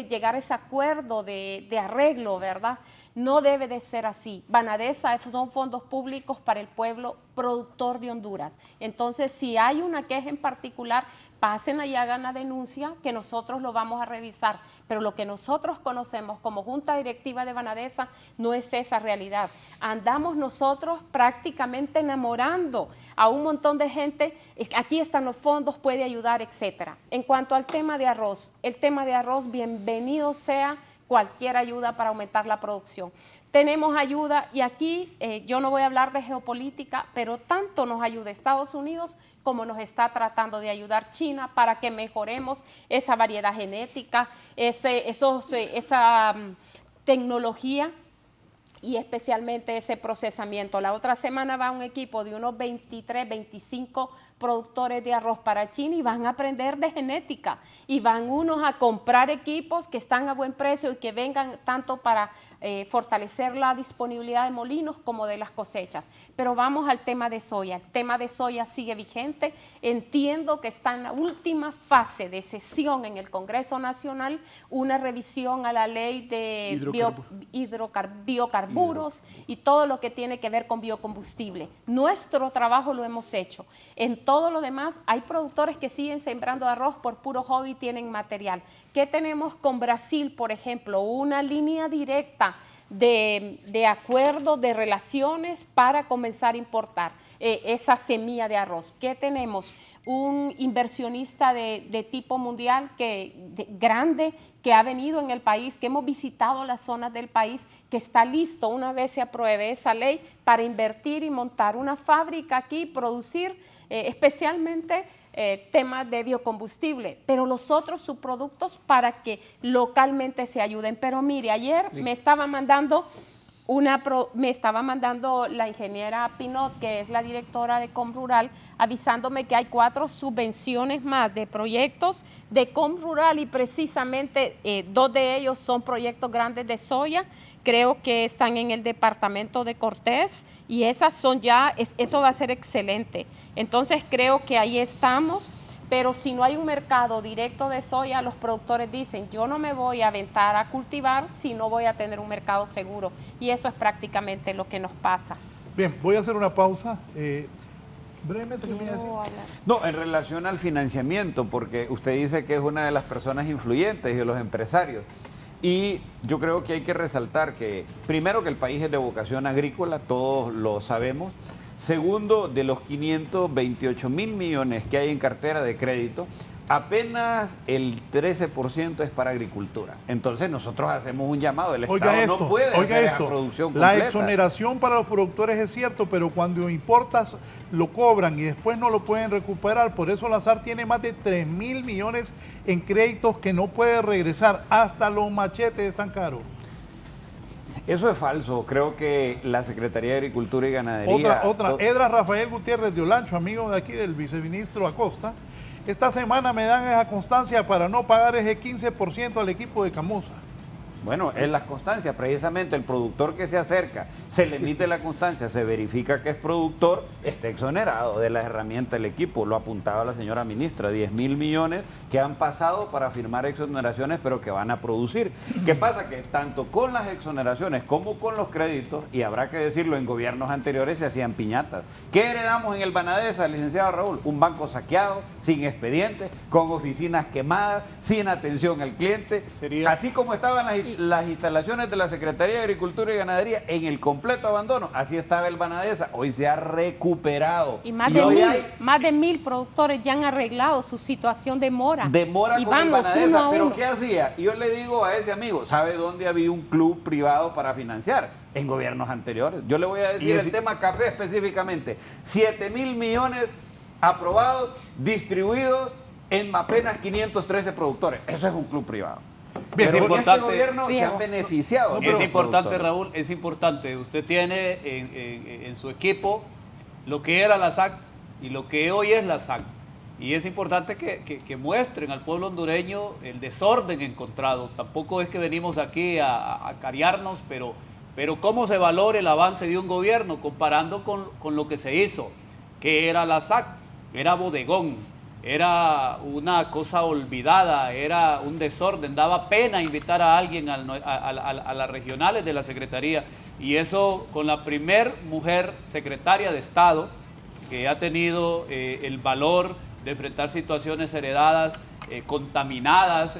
llegar a ese acuerdo de arreglo, ¿verdad? No debe de ser así. Banadesa son fondos públicos para el pueblo productor de Honduras. Entonces, si hay una queja en particular, pasen allá, hagan la denuncia, que nosotros lo vamos a revisar. Pero lo que nosotros conocemos como Junta Directiva de Banadesa no es esa realidad. Andamos nosotros prácticamente enamorando a un montón de gente. Aquí están los fondos, puede ayudar, etcétera. En cuanto al tema de arroz, bienvenido sea cualquier ayuda para aumentar la producción. Tenemos ayuda y aquí yo no voy a hablar de geopolítica, pero tanto nos ayuda Estados Unidos como nos está tratando de ayudar China para que mejoremos esa variedad genética, esa tecnología y especialmente ese procesamiento. La otra semana va un equipo de unos 23, 25 productores de arroz para China y van a aprender de genética y van unos a comprar equipos que están a buen precio y que vengan tanto para fortalecer la disponibilidad de molinos como de las cosechas. Pero vamos al tema de soya. El tema de soya sigue vigente. Entiendo que está en la última fase de sesión en el Congreso Nacional una revisión a la ley de biocarburos y todo lo que tiene que ver con biocombustible. Nuestro trabajo lo hemos hecho. En todo lo demás, hay productores que siguen sembrando arroz por puro hobby y tienen material. ¿Qué tenemos con Brasil, por ejemplo? Una línea directa de acuerdo, de relaciones para comenzar a importar esa semilla de arroz. ¿Qué tenemos? Un inversionista de tipo mundial grande que ha venido en el país, que hemos visitado las zonas del país, que está listo una vez se apruebe esa ley para invertir y montar una fábrica aquí y producir especialmente temas de biocombustible, pero los otros subproductos para que localmente se ayuden. Pero mire, ayer me estaba mandando la ingeniera Pinot, que es la directora de Comrural, avisándome que hay 4 subvenciones más de proyectos de Comrural y precisamente 2 de ellos son proyectos grandes de soya. Creo que están en el departamento de Cortés y esas son eso va a ser excelente. Entonces creo que ahí estamos, pero si no hay un mercado directo de soya, los productores dicen, yo no me voy a aventar a cultivar si no voy a tener un mercado seguro. Y eso es prácticamente lo que nos pasa. Bien, voy a hacer una pausa. Brevemente, ¿qué me iba a decir? No, en relación al financiamiento, porque usted dice que es una de las personas influyentes y de los empresarios. Y yo creo que hay que resaltar que, primero, que el país es de vocación agrícola, todos lo sabemos. Segundo, de los 528 mil millones que hay en cartera de crédito, apenas el 13% es para agricultura. Entonces nosotros hacemos un llamado, el Estado no puede hacer esa producción completa. La exoneración para los productores es cierto, pero cuando importas lo cobran y después no lo pueden recuperar. Por eso la SAR tiene más de 3 mil millones en créditos que no puede regresar. Hasta los machetes están caros. Eso es falso. Creo que la Secretaría de Agricultura y Ganadería... Edras Rafael Gutiérrez de Olancho, amigo de aquí del viceministro Acosta. Esta semana me dan esa constancia para no pagar ese 15% al equipo de Camusa. Bueno, es la constancia, precisamente el productor que se acerca, se le emite la constancia, se verifica que es productor, está exonerado de la herramienta del equipo. Lo apuntaba la señora ministra, 10 mil millones que han pasado para firmar exoneraciones, pero que van a producir. ¿Qué pasa? Que tanto con las exoneraciones como con los créditos, y habrá que decirlo, en gobiernos anteriores se hacían piñatas. ¿Qué heredamos en el Banadesa, licenciado Raúl? Un banco saqueado, sin expedientes, con oficinas quemadas, sin atención al cliente. Así como estaban las instalaciones de la Secretaría de Agricultura y Ganadería en el completo abandono, así estaba el Banadesa. Hoy se ha recuperado. Y más de 1000 productores ya han arreglado su situación de mora. Y con el Banadesa, pero ¿qué hacía? Yo le digo a ese amigo, ¿sabe dónde había un club privado para financiar? En gobiernos anteriores. Yo le voy a decir el tema café específicamente. 7 mil millones aprobados, distribuidos en apenas 513 productores. Eso es un club privado. Bien, pero es importante, este gobierno se han beneficiado. Es importante, Raúl, es importante. Usted tiene en su equipo lo que era la SAC y lo que hoy es la SAC. Y es importante que muestren al pueblo hondureño el desorden encontrado. Tampoco es que venimos aquí a cariarnos, pero cómo se valora el avance de un gobierno comparando con lo que se hizo, que era la SAC, era bodegón, era una cosa olvidada, era un desorden, daba pena invitar a alguien a las regionales de la Secretaría, y eso con la primer mujer secretaria de Estado que ha tenido el valor de enfrentar situaciones heredadas, contaminadas,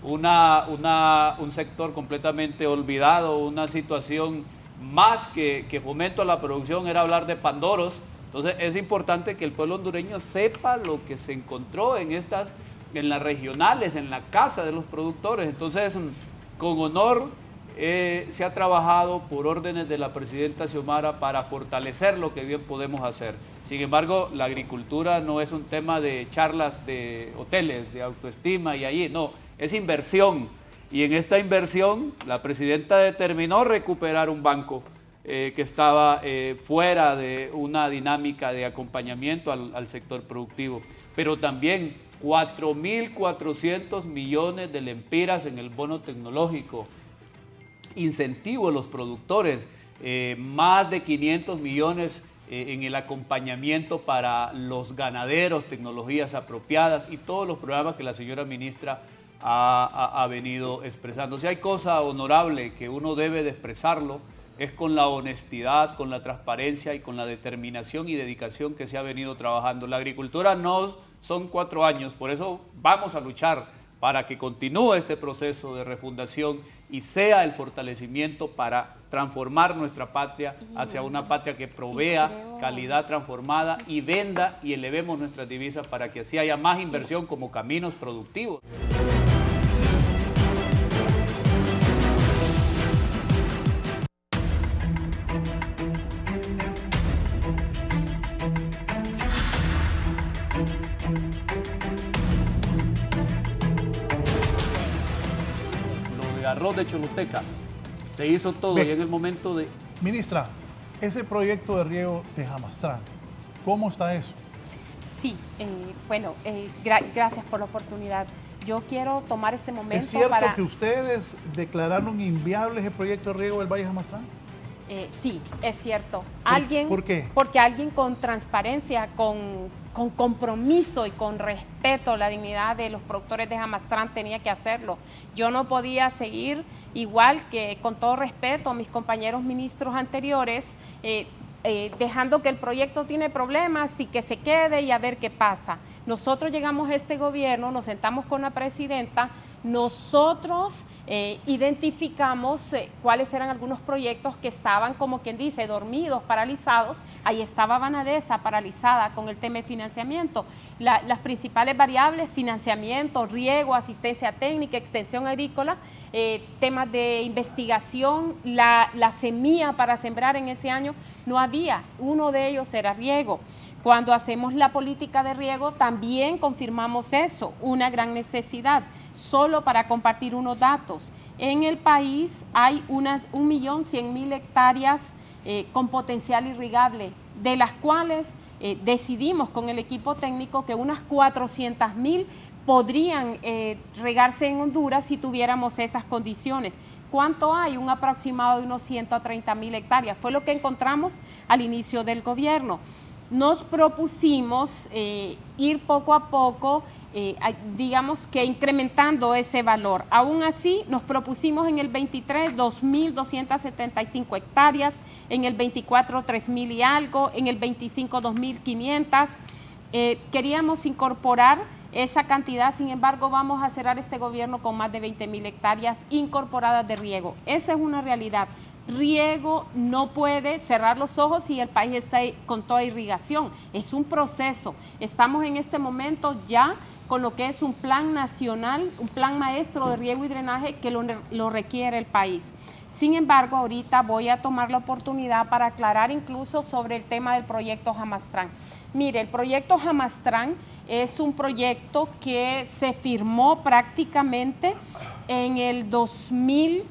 un sector completamente olvidado, una situación más que fomento a la producción, era hablar de pandoros. Entonces es importante que el pueblo hondureño sepa lo que se encontró en las regionales, en la casa de los productores. Entonces, con honor se ha trabajado por órdenes de la presidenta Xiomara para fortalecer lo que bien podemos hacer. Sin embargo, la agricultura no es un tema de charlas de hoteles, de autoestima y allí, no, es inversión. Y en esta inversión, la presidenta determinó recuperar un banco que estaba fuera de una dinámica de acompañamiento al sector productivo. Pero también 4.400 millones de lempiras en el bono tecnológico, incentivo a los productores, más de 500 millones en el acompañamiento para los ganaderos, tecnologías apropiadas y todos los programas que la señora ministra ha venido expresando. Si hay cosa honorable que uno debe de expresarlo, es con la honestidad, con la transparencia y con la determinación y dedicación que se ha venido trabajando. La agricultura no son 4 años, por eso vamos a luchar para que continúe este proceso de refundación y sea el fortalecimiento para transformar nuestra patria hacia una patria que provea calidad transformada y venda y elevemos nuestras divisas para que así haya más inversión como caminos productivos. Arroz de Choluteca, se hizo todo. Bien. Y en el momento de... Ministra, ese proyecto de riego de Jamastrán, ¿cómo está eso? Sí, gracias por la oportunidad. Yo quiero tomar este momento. ¿Es cierto que ustedes declararon inviable ese proyecto de riego del Valle Jamastrán? Sí, es cierto. ¿Por qué? Porque alguien con transparencia, con compromiso y con respeto a la dignidad de los productores de Jamastrán tenía que hacerlo. Yo no podía seguir, igual que con todo respeto a mis compañeros ministros anteriores, dejando que el proyecto tiene problemas y que se quede y a ver qué pasa. Nosotros llegamos a este gobierno, nos sentamos con la presidenta, nosotros identificamos cuáles eran algunos proyectos que estaban, como quien dice, dormidos, paralizados. Ahí estaba Banadesa paralizada con el tema de financiamiento. Las principales variables, financiamiento, riego, asistencia técnica, extensión agrícola, temas de investigación, la semilla para sembrar en ese año no había. Uno de ellos era riego. Cuando hacemos la política de riego también confirmamos eso, una gran necesidad. Solo para compartir unos datos, en el país hay unas 1.100.000 hectáreas con potencial irrigable, de las cuales decidimos con el equipo técnico que unas 400.000 podrían regarse en Honduras si tuviéramos esas condiciones. ¿Cuánto hay? Un aproximado de unos 130.000 hectáreas. Fue lo que encontramos al inicio del gobierno. Nos propusimos ir poco a poco, digamos que incrementando ese valor. Aún así, nos propusimos en el 23 2.275 hectáreas, en el 24 3.000 y algo, en el 25 2.500. Queríamos incorporar esa cantidad, sin embargo, vamos a cerrar este gobierno con más de 20.000 hectáreas incorporadas de riego. Esa es una realidad. Riego no puede cerrar los ojos si el país está con toda irrigación. Es un proceso. Estamos en este momento ya con lo que es un plan nacional, un plan maestro de riego y drenaje que lo requiere el país. Sin embargo, ahorita voy a tomar la oportunidad para aclarar incluso sobre el tema del proyecto Jamastrán. Mire, el proyecto Jamastrán es un proyecto que se firmó prácticamente en el 2000,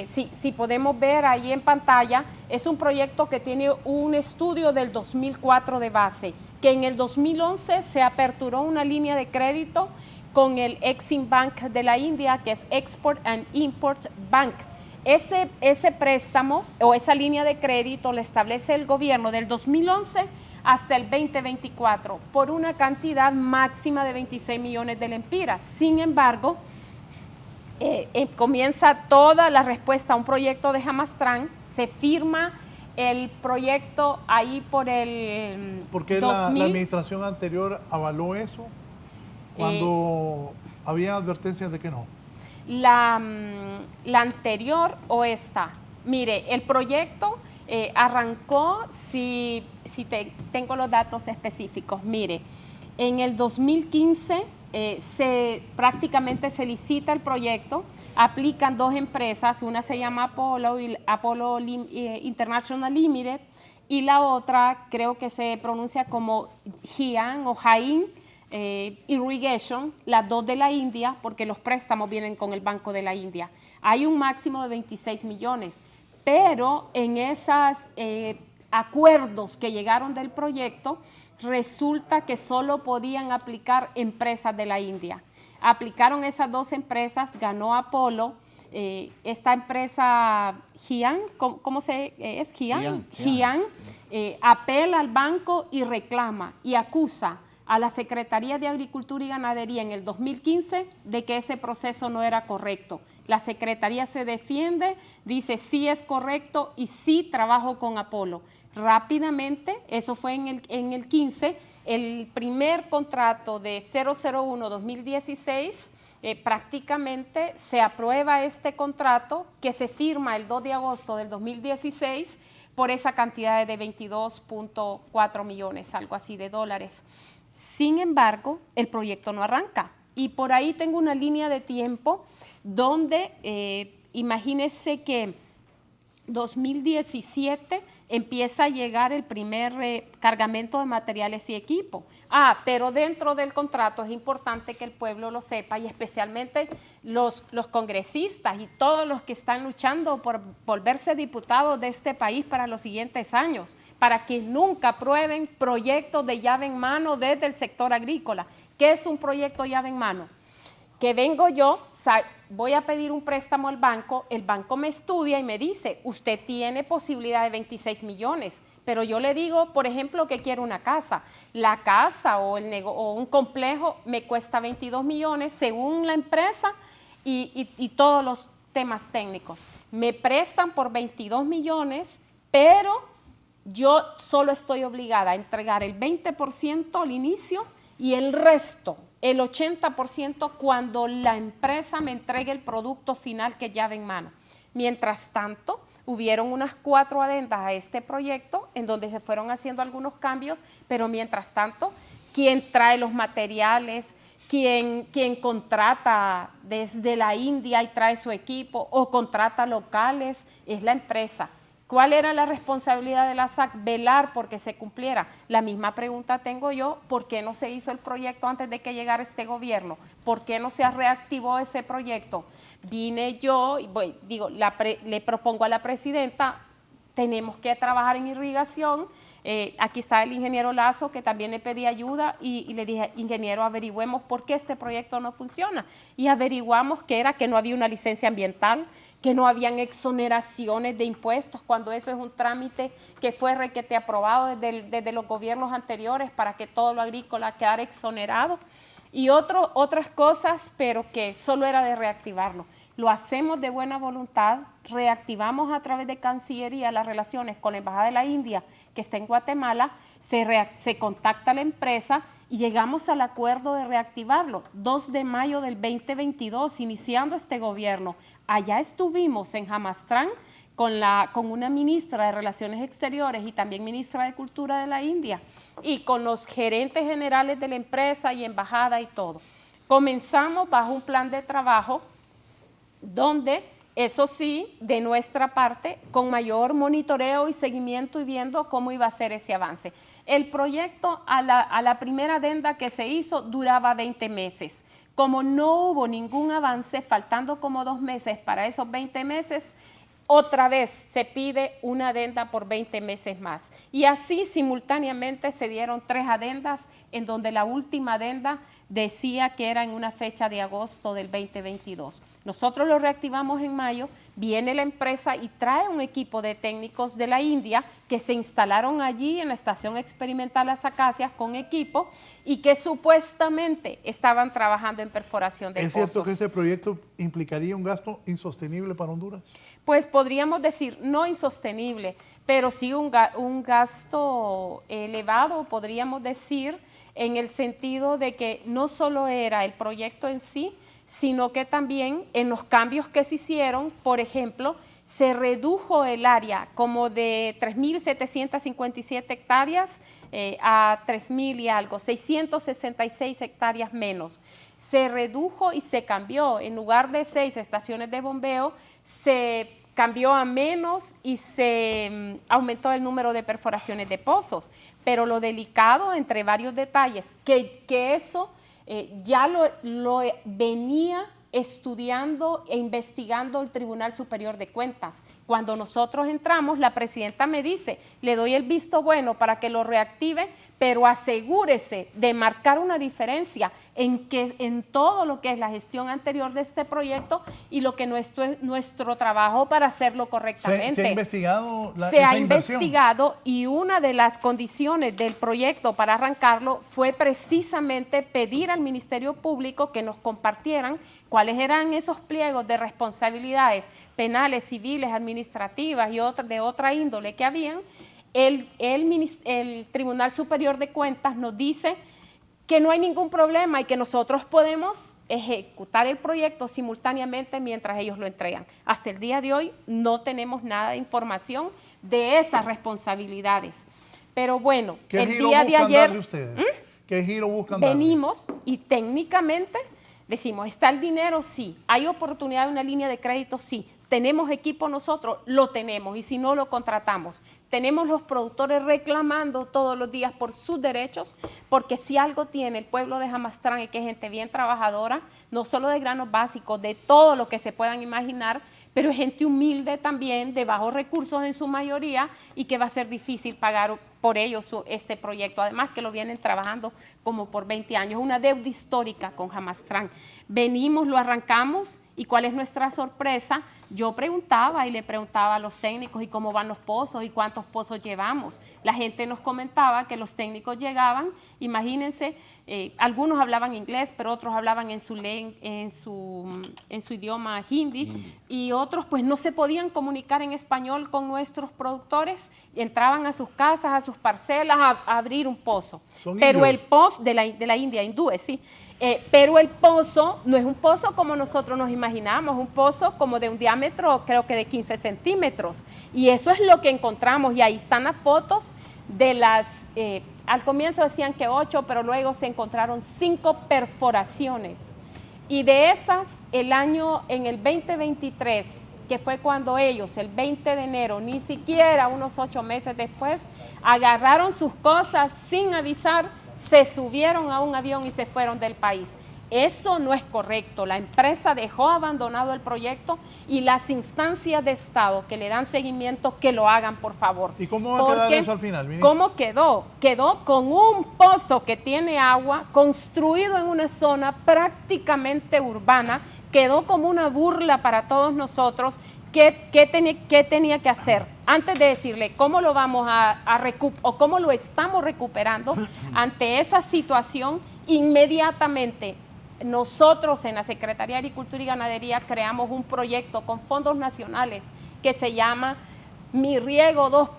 si podemos ver ahí en pantalla, es un proyecto que tiene un estudio del 2004 de base. que en el 2011 se aperturó una línea de crédito con el Exim Bank de la India, que es Export and Import Bank. Ese préstamo o esa línea de crédito la establece el gobierno del 2011 hasta el 2024 por una cantidad máxima de 26 millones de lempiras. Sin embargo, comienza toda la respuesta a un proyecto de Hamastran, se firma el proyecto ahí por el ¿Por qué 2000? la administración anterior avaló eso cuando había advertencias de que no? La anterior o esta. Mire, el proyecto arrancó, tengo los datos específicos, mire, en el 2015 prácticamente se licita el proyecto, aplican dos empresas, una se llama Apollo International Limited y la otra creo que se pronuncia como Hian o Jain Irrigation, las dos de la India, porque los préstamos vienen con el Banco de la India. Hay un máximo de 26 millones, pero en esos acuerdos que llegaron del proyecto, resulta que solo podían aplicar empresas de la India. Aplicaron esas dos empresas, ganó Apollo, esta empresa Hian, ¿cómo es? Hian, apela al banco y reclama y acusa a la Secretaría de Agricultura y Ganadería en el 2015 de que ese proceso no era correcto. La Secretaría se defiende, dice sí es correcto y sí trabajo con Apollo. Rápidamente, eso fue en el 15, el primer contrato de 001-2016, prácticamente se aprueba este contrato que se firma el 2 de agosto del 2016 por esa cantidad de 22.4 millones, algo así de dólares. Sin embargo, el proyecto no arranca y por ahí tengo una línea de tiempo donde imagínense que 2017 empieza a llegar el primer cargamento de materiales y equipo. Pero dentro del contrato es importante que el pueblo lo sepa y especialmente los congresistas y todos los que están luchando por volverse diputados de este país para los siguientes años, para que nunca aprueben proyectos de llave en mano desde el sector agrícola. ¿Qué es un proyecto llave en mano? Que vengo yo, voy a pedir un préstamo al banco, el banco me estudia y me dice, usted tiene posibilidad de 26 millones, pero yo le digo, por ejemplo, que quiero una casa. La casa o un complejo me cuesta 22 millones según la empresa y todos los temas técnicos. Me prestan por 22 millones, pero yo solo estoy obligada a entregar el 20% al inicio y el resto, el 80% cuando la empresa me entregue el producto final que es llave en mano. Mientras tanto, hubieron unas 4 adendas a este proyecto en donde se fueron haciendo algunos cambios, pero mientras tanto, quien trae los materiales, quien contrata desde la India y trae su equipo o contrata locales, es la empresa. ¿Cuál era la responsabilidad de la SAC? Velar porque se cumpliera. La misma pregunta tengo yo, ¿por qué no se hizo el proyecto antes de que llegara este gobierno? ¿Por qué no se reactivó ese proyecto? Vine yo, le propongo a la presidenta, tenemos que trabajar en irrigación. Aquí está el ingeniero Lazo, que también le pedí ayuda y le dije, ingeniero, averigüemos por qué este proyecto no funciona. Y averiguamos que no había una licencia ambiental, que no habían exoneraciones de impuestos, cuando eso es un trámite que fue requete aprobado desde los gobiernos anteriores para que todo lo agrícola quedara exonerado. Y otras cosas, pero que solo era de reactivarlo. Lo hacemos de buena voluntad, reactivamos a través de Cancillería las relaciones con la Embajada de la India, que está en Guatemala, se contacta a la empresa y llegamos al acuerdo de reactivarlo. 2 de mayo del 2022, iniciando este gobierno. Allá estuvimos en Hamastran con una ministra de Relaciones Exteriores y también ministra de Cultura de la India y con los gerentes generales de la empresa y embajada y todo. Comenzamos bajo un plan de trabajo donde, eso sí, de nuestra parte, con mayor monitoreo y seguimiento y viendo cómo iba a ser ese avance. El proyecto a la primera adenda que se hizo duraba 20 meses. Como no hubo ningún avance, faltando como 2 meses para esos 20 meses, otra vez se pide una adenda por 20 meses más. Y así simultáneamente se dieron 3 adendas, en donde la última adenda decía que era en una fecha de agosto del 2022. Nosotros lo reactivamos en mayo, viene la empresa y trae un equipo de técnicos de la India que se instalaron allí en la estación experimental Las Acacias con equipo y que supuestamente estaban trabajando en perforación de pozos. ¿Es cierto que este proyecto implicaría un gasto insostenible para Honduras? Pues podríamos decir, no insostenible, pero sí un gasto elevado, podríamos decir, en el sentido de que no solo era el proyecto en sí, sino que también en los cambios que se hicieron, por ejemplo, se redujo el área como de 3.757 hectáreas a 3.000 y algo, 666 hectáreas menos. Se redujo y se cambió, en lugar de 6 estaciones de bombeo, se cambió a menos y se aumentó el número de perforaciones de pozos. Pero lo delicado, entre varios detalles, que eso ya lo venía estudiando e investigando el Tribunal Superior de Cuentas. Cuando nosotros entramos, la presidenta me dice, le doy el visto bueno para que lo reactive, pero asegúrese de marcar una diferencia en todo lo que es la gestión anterior de este proyecto y lo que nuestro trabajo para hacerlo correctamente. ¿Se ha investigado Se ha investigado y una de las condiciones del proyecto para arrancarlo fue precisamente pedir al Ministerio Público que nos compartieran cuáles eran esos pliegos de responsabilidades penales, civiles, administrativas y de otra índole que habían. El Tribunal Superior de Cuentas nos dice que no hay ningún problema y que nosotros podemos ejecutar el proyecto simultáneamente mientras ellos lo entregan. Hasta el día de hoy no tenemos nada de información de esas responsabilidades. Pero bueno, el día de ayer... ¿Qué giro buscan darle? Venimos y técnicamente decimos, ¿está el dinero? Sí. ¿Hay oportunidad de una línea de crédito? Sí. ¿Tenemos equipo nosotros? Lo tenemos y si no, lo contratamos. Tenemos los productores reclamando todos los días por sus derechos, porque si algo tiene el pueblo de Jamastrán es que es gente bien trabajadora, no solo de granos básicos, de todo lo que se puedan imaginar, pero es gente humilde también, de bajos recursos en su mayoría y que va a ser difícil pagar por ellos este proyecto. Además que lo vienen trabajando como por 20 años, una deuda histórica con Jamastrán. Venimos, lo arrancamos y ¿cuál es nuestra sorpresa? Yo preguntaba y le preguntaba a los técnicos y cómo van los pozos y cuántos pozos llevamos. La gente nos comentaba que los técnicos llegaban, imagínense, algunos hablaban inglés, pero otros hablaban en su idioma hindi y otros pues no se podían comunicar en español con nuestros productores, entraban a sus casas, a sus parcelas a abrir un pozo. Pero el pozo de la India, hindúes, sí. Pero el pozo no es un pozo como nosotros nos imaginamos, un pozo como de un diámetro creo que de 15 centímetros y eso es lo que encontramos y ahí están las fotos de las, al comienzo decían que 8, pero luego se encontraron 5 perforaciones y de esas en el 2023, que fue cuando ellos el 20 de enero, ni siquiera unos 8 meses después, agarraron sus cosas sin avisar, se subieron a un avión y se fueron del país. Eso no es correcto. La empresa dejó abandonado el proyecto y las instancias de Estado que le dan seguimiento, que lo hagan, por favor. ¿Y cómo va a quedar eso al final, ministro? ¿Cómo quedó? Quedó con un pozo que tiene agua, construido en una zona prácticamente urbana, quedó como una burla para todos nosotros. ¿Qué tenía que hacer? Antes de decirle cómo lo vamos o cómo lo estamos recuperando ante esa situación, inmediatamente nosotros en la Secretaría de Agricultura y Ganadería creamos un proyecto con fondos nacionales que se llama Mi Riego 2.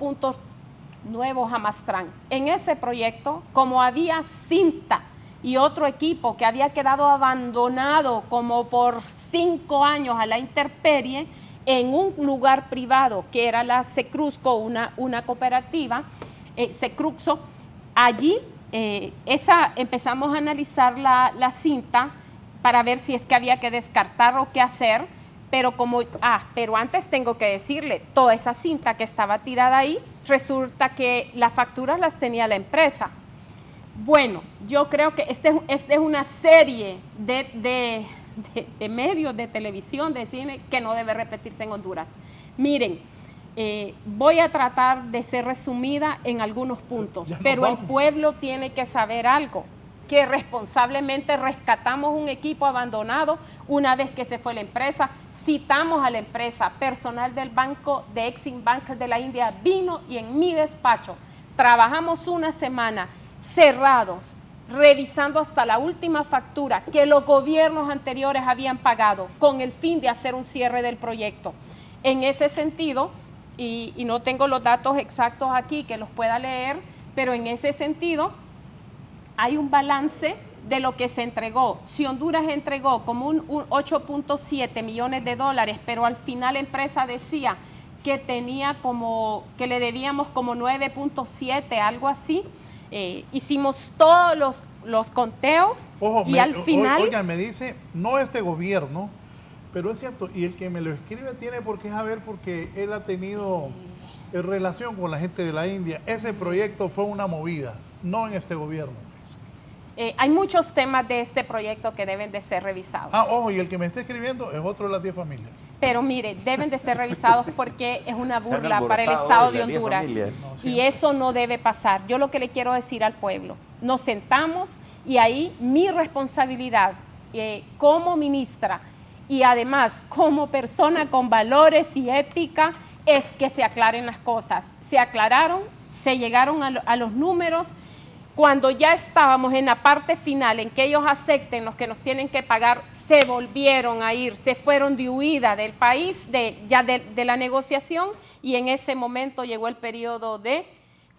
Nuevo Jamastrán. En ese proyecto, como había cinta y otro equipo que había quedado abandonado como por 5 años a la intemperie, en un lugar privado que era la Secruzco, una cooperativa, Secruxo, allí empezamos a analizar la cinta para ver si es que había que descartar o qué hacer, pero antes tengo que decirle, toda esa cinta que estaba tirada ahí, resulta que las facturas las tenía la empresa. Bueno, yo creo que esta es una serie de de medios, de televisión, de cine, que no debe repetirse en Honduras. Miren, voy a tratar de ser resumida en algunos puntos, pero el pueblo tiene que saber algo, que responsablemente rescatamos un equipo abandonado una vez que se fue la empresa, citamos a la empresa, personal del banco de Exim Bank de la India vino y en mi despacho trabajamos una semana cerrados, revisando hasta la última factura que los gobiernos anteriores habían pagado con el fin de hacer un cierre del proyecto. En ese sentido, y no tengo los datos exactos aquí que los pueda leer, pero en ese sentido hay un balance de lo que se entregó. Si Honduras entregó como un 8.7 millones de dólares, pero al final la empresa decía que tenía como, que le debíamos como 9.7, algo así. Hicimos todos los conteos. Ojo, y al final... Oigan, me dice, no este gobierno, pero es cierto, y el que me lo escribe tiene por qué saber, porque él ha tenido relación con la gente de la India. Ese proyecto fue una movida, no en este gobierno. Hay muchos temas de este proyecto que deben de ser revisados. Ojo, y el que me está escribiendo es otro de las 10 familias. Pero mire, deben de ser revisados porque es una burla para el Estado de Honduras. Y eso no debe pasar. Yo lo que le quiero decir al pueblo, nos sentamos y ahí mi responsabilidad como ministra y además como persona con valores y ética es que se aclaren las cosas. Se aclararon, se llegaron a los números. Cuando ya estábamos en la parte final, en que ellos acepten los que nos tienen que pagar, se volvieron a ir, se fueron de huida del país, de la negociación, y en ese momento llegó el periodo de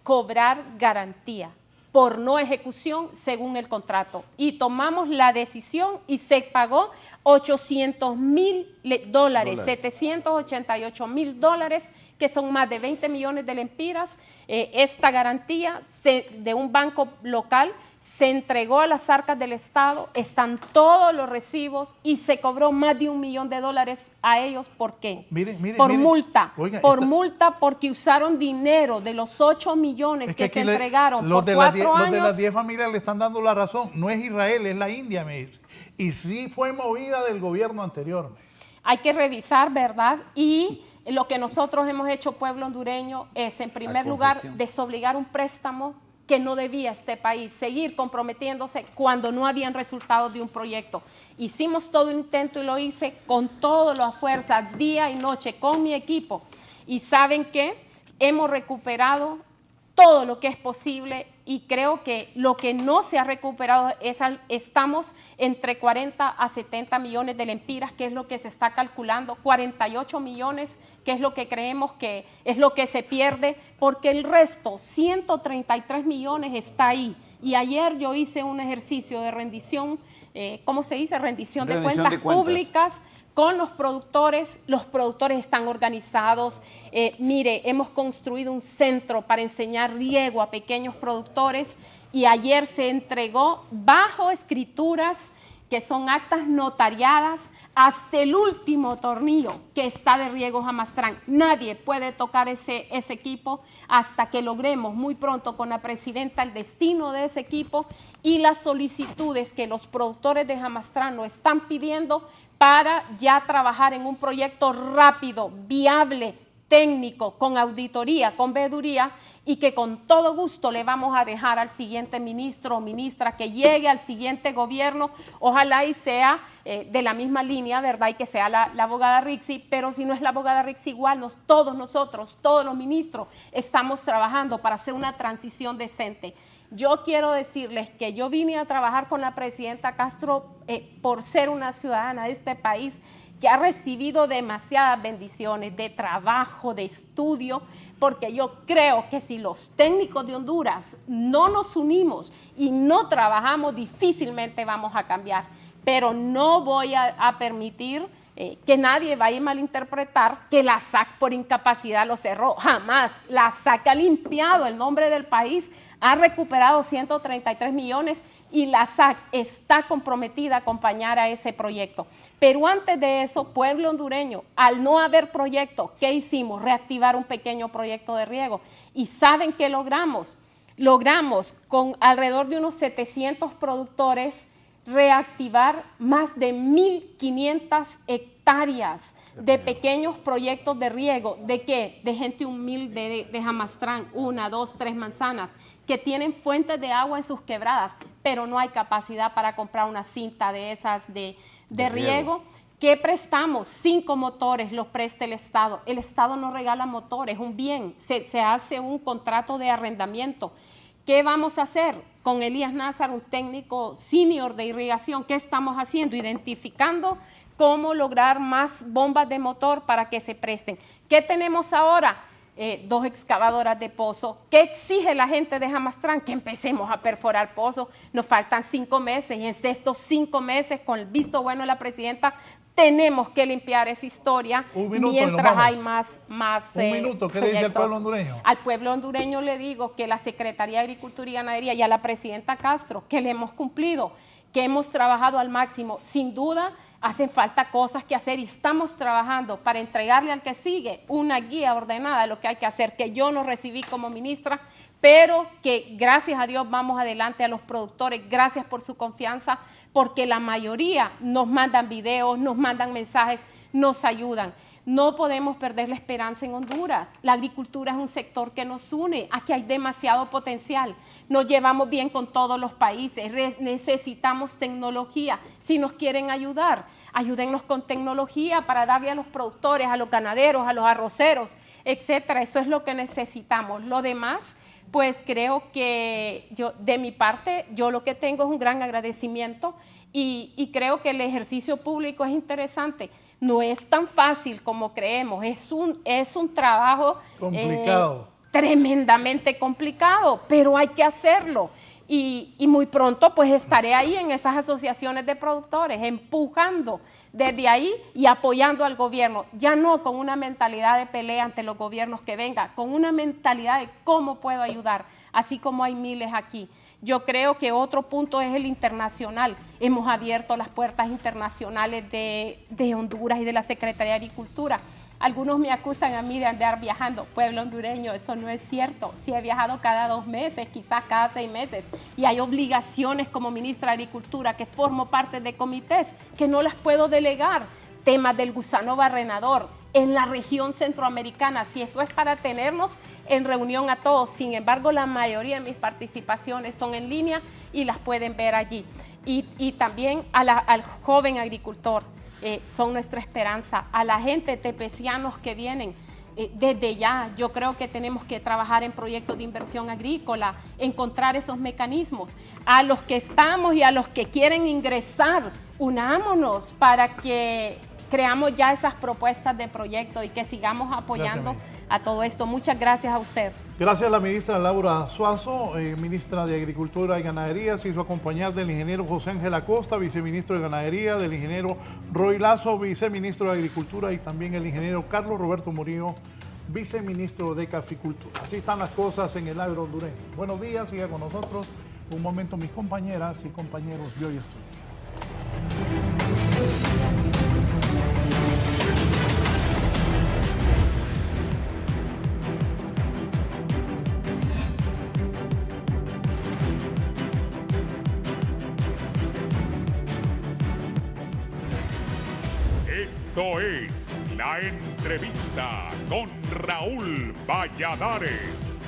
cobrar garantía por no ejecución según el contrato. Y tomamos la decisión y se pagó $800,000, 788,000 que son más de 20 millones de lempiras. Esta garantía de un banco local se entregó a las arcas del Estado, están todos los recibos y se cobró más de $1 millón a ellos. ¿Por qué? Por multa. Oiga, multa porque usaron dinero de los 8 millones que se entregaron por 4 años. Los de las 10 familias le están dando la razón. No es Israel, es la India, me dice. Y sí fue movida del gobierno anterior. Hay que revisar, ¿verdad? Y lo que nosotros hemos hecho, pueblo hondureño, es en primer lugar desobligar un préstamo que no debía este país, seguir comprometiéndose cuando no habían resultados de un proyecto. Hicimos todo un intento y lo hice con todas las fuerzas, día y noche, con mi equipo. Y ¿saben qué? Hemos recuperado todo lo que es posible y creo que lo que no se ha recuperado estamos entre 40 a 70 millones de lempiras, que es lo que se está calculando, 48 millones, que es lo que creemos que es lo que se pierde, porque el resto, 133 millones, está ahí. Y ayer yo hice un ejercicio de rendición, ¿cómo se dice? Rendición de cuentas públicas, con los productores están organizados. Mire, hemos construido un centro para enseñar riego a pequeños productores y ayer se entregó bajo escrituras que son actas notariadas hasta el último tornillo que está de riego Jamastrán. Nadie puede tocar ese equipo hasta que logremos muy pronto con la presidenta el destino de ese equipo y las solicitudes que los productores de Jamastrán nos están pidiendo para ya trabajar en un proyecto rápido, viable, técnico, con auditoría, con veeduría, y que con todo gusto le vamos a dejar al siguiente ministro o ministra que llegue al siguiente gobierno, ojalá y sea de la misma línea, ¿verdad? Y que sea la abogada Rixi, pero si no es la abogada Rixi, igual todos nosotros, todos los ministros, estamos trabajando para hacer una transición decente. Yo quiero decirles que yo vine a trabajar con la presidenta Castro por ser una ciudadana de este país que ha recibido demasiadas bendiciones de trabajo, de estudio, porque yo creo que si los técnicos de Honduras no nos unimos y no trabajamos, difícilmente vamos a cambiar. Pero no voy a permitir que nadie vaya a malinterpretar que la SAC por incapacidad lo cerró. Jamás. La SAC ha limpiado el nombre del país, ha recuperado 133 millones y la SAC está comprometida a acompañar a ese proyecto. Pero antes de eso, pueblo hondureño, al no haber proyecto, ¿qué hicimos? Reactivar un pequeño proyecto de riego. ¿Y saben qué logramos? Logramos con alrededor de unos 700 productores reactivar más de 1.500 hectáreas de pequeños proyectos de riego. ¿De qué? De gente humilde de Jamastrán, 1, 2, 3 manzanas, que tienen fuentes de agua en sus quebradas, pero no hay capacidad para comprar una cinta de esas de riego. ¿Qué prestamos? 5 motores los presta el Estado. El Estado no regala motores, es un bien, se hace un contrato de arrendamiento. ¿Qué vamos a hacer? Con Elías Nazar, un técnico senior de irrigación, ¿qué estamos haciendo? Identificando cómo lograr más bombas de motor para que se presten. ¿Qué tenemos ahora? 2 excavadoras de pozo. ¿Qué exige la gente de Jamastrán? Que empecemos a perforar pozos. Nos faltan 5 meses y en estos 5 meses, con el visto bueno de la presidenta, tenemos que limpiar esa historia mientras hay más un minuto, ¿qué le dice al pueblo hondureño? Al pueblo hondureño le digo que la Secretaría de Agricultura y Ganadería y a la presidenta Castro, que le hemos cumplido, que hemos trabajado al máximo. Sin duda, hacen falta cosas que hacer y estamos trabajando para entregarle al que sigue una guía ordenada de lo que hay que hacer, que yo no recibí como ministra, pero que gracias a Dios vamos adelante. A los productores, gracias por su confianza, porque la mayoría nos mandan videos, nos mandan mensajes, nos ayudan. No podemos perder la esperanza en Honduras. La agricultura es un sector que nos une. Aquí hay demasiado potencial. Nos llevamos bien con todos los países. Necesitamos tecnología. Si nos quieren ayudar, ayúdennos con tecnología para darle a los productores, a los ganaderos, a los arroceros, etcétera. Eso es lo que necesitamos. Lo demás, pues creo que yo, de mi parte, yo lo que tengo es un gran agradecimiento y creo que el ejercicio público es interesante. No es tan fácil como creemos, es un trabajo complicado, tremendamente complicado, pero hay que hacerlo. Y muy pronto pues estaré ahí en esas asociaciones de productores, empujando desde ahí y apoyando al gobierno, ya no con una mentalidad de pelea ante los gobiernos que vengan, con una mentalidad de cómo puedo ayudar, así como hay miles aquí. Yo creo que otro punto es el internacional. Hemos abierto las puertas internacionales de Honduras y de la Secretaría de Agricultura. Algunos me acusan a mí de andar viajando. Pueblo hondureño, eso no es cierto. Sí he viajado cada 2 meses, quizás cada 6 meses. Y hay obligaciones como ministra de Agricultura, que formo parte de comités, que no las puedo delegar. Temas del gusano barrenador en la región centroamericana, si eso es para tenernos en reunión a todos. Sin embargo, la mayoría de mis participaciones son en línea y las pueden ver allí. Y también al joven agricultor, son nuestra esperanza. A la gente tepecianos que vienen, desde ya yo creo que tenemos que trabajar en proyectos de inversión agrícola, encontrar esos mecanismos. A los que estamos y a los que quieren ingresar, unámonos para que creamos ya esas propuestas de proyecto y que sigamos apoyando a todo esto. Muchas gracias a usted. Gracias a la ministra Laura Suazo, ministra de Agricultura y Ganadería. Se hizo acompañar del ingeniero José Ángel Acosta, viceministro de Ganadería, del ingeniero Roy Lazo, viceministro de Agricultura, y también el ingeniero Carlos Roberto Murillo, viceministro de Caficultura. Así están las cosas en el agro hondureño. Buenos días, siga con nosotros. Un momento, mis compañeras y compañeros de hoy estudio. Esto es La Entrevista con Raúl Valladares.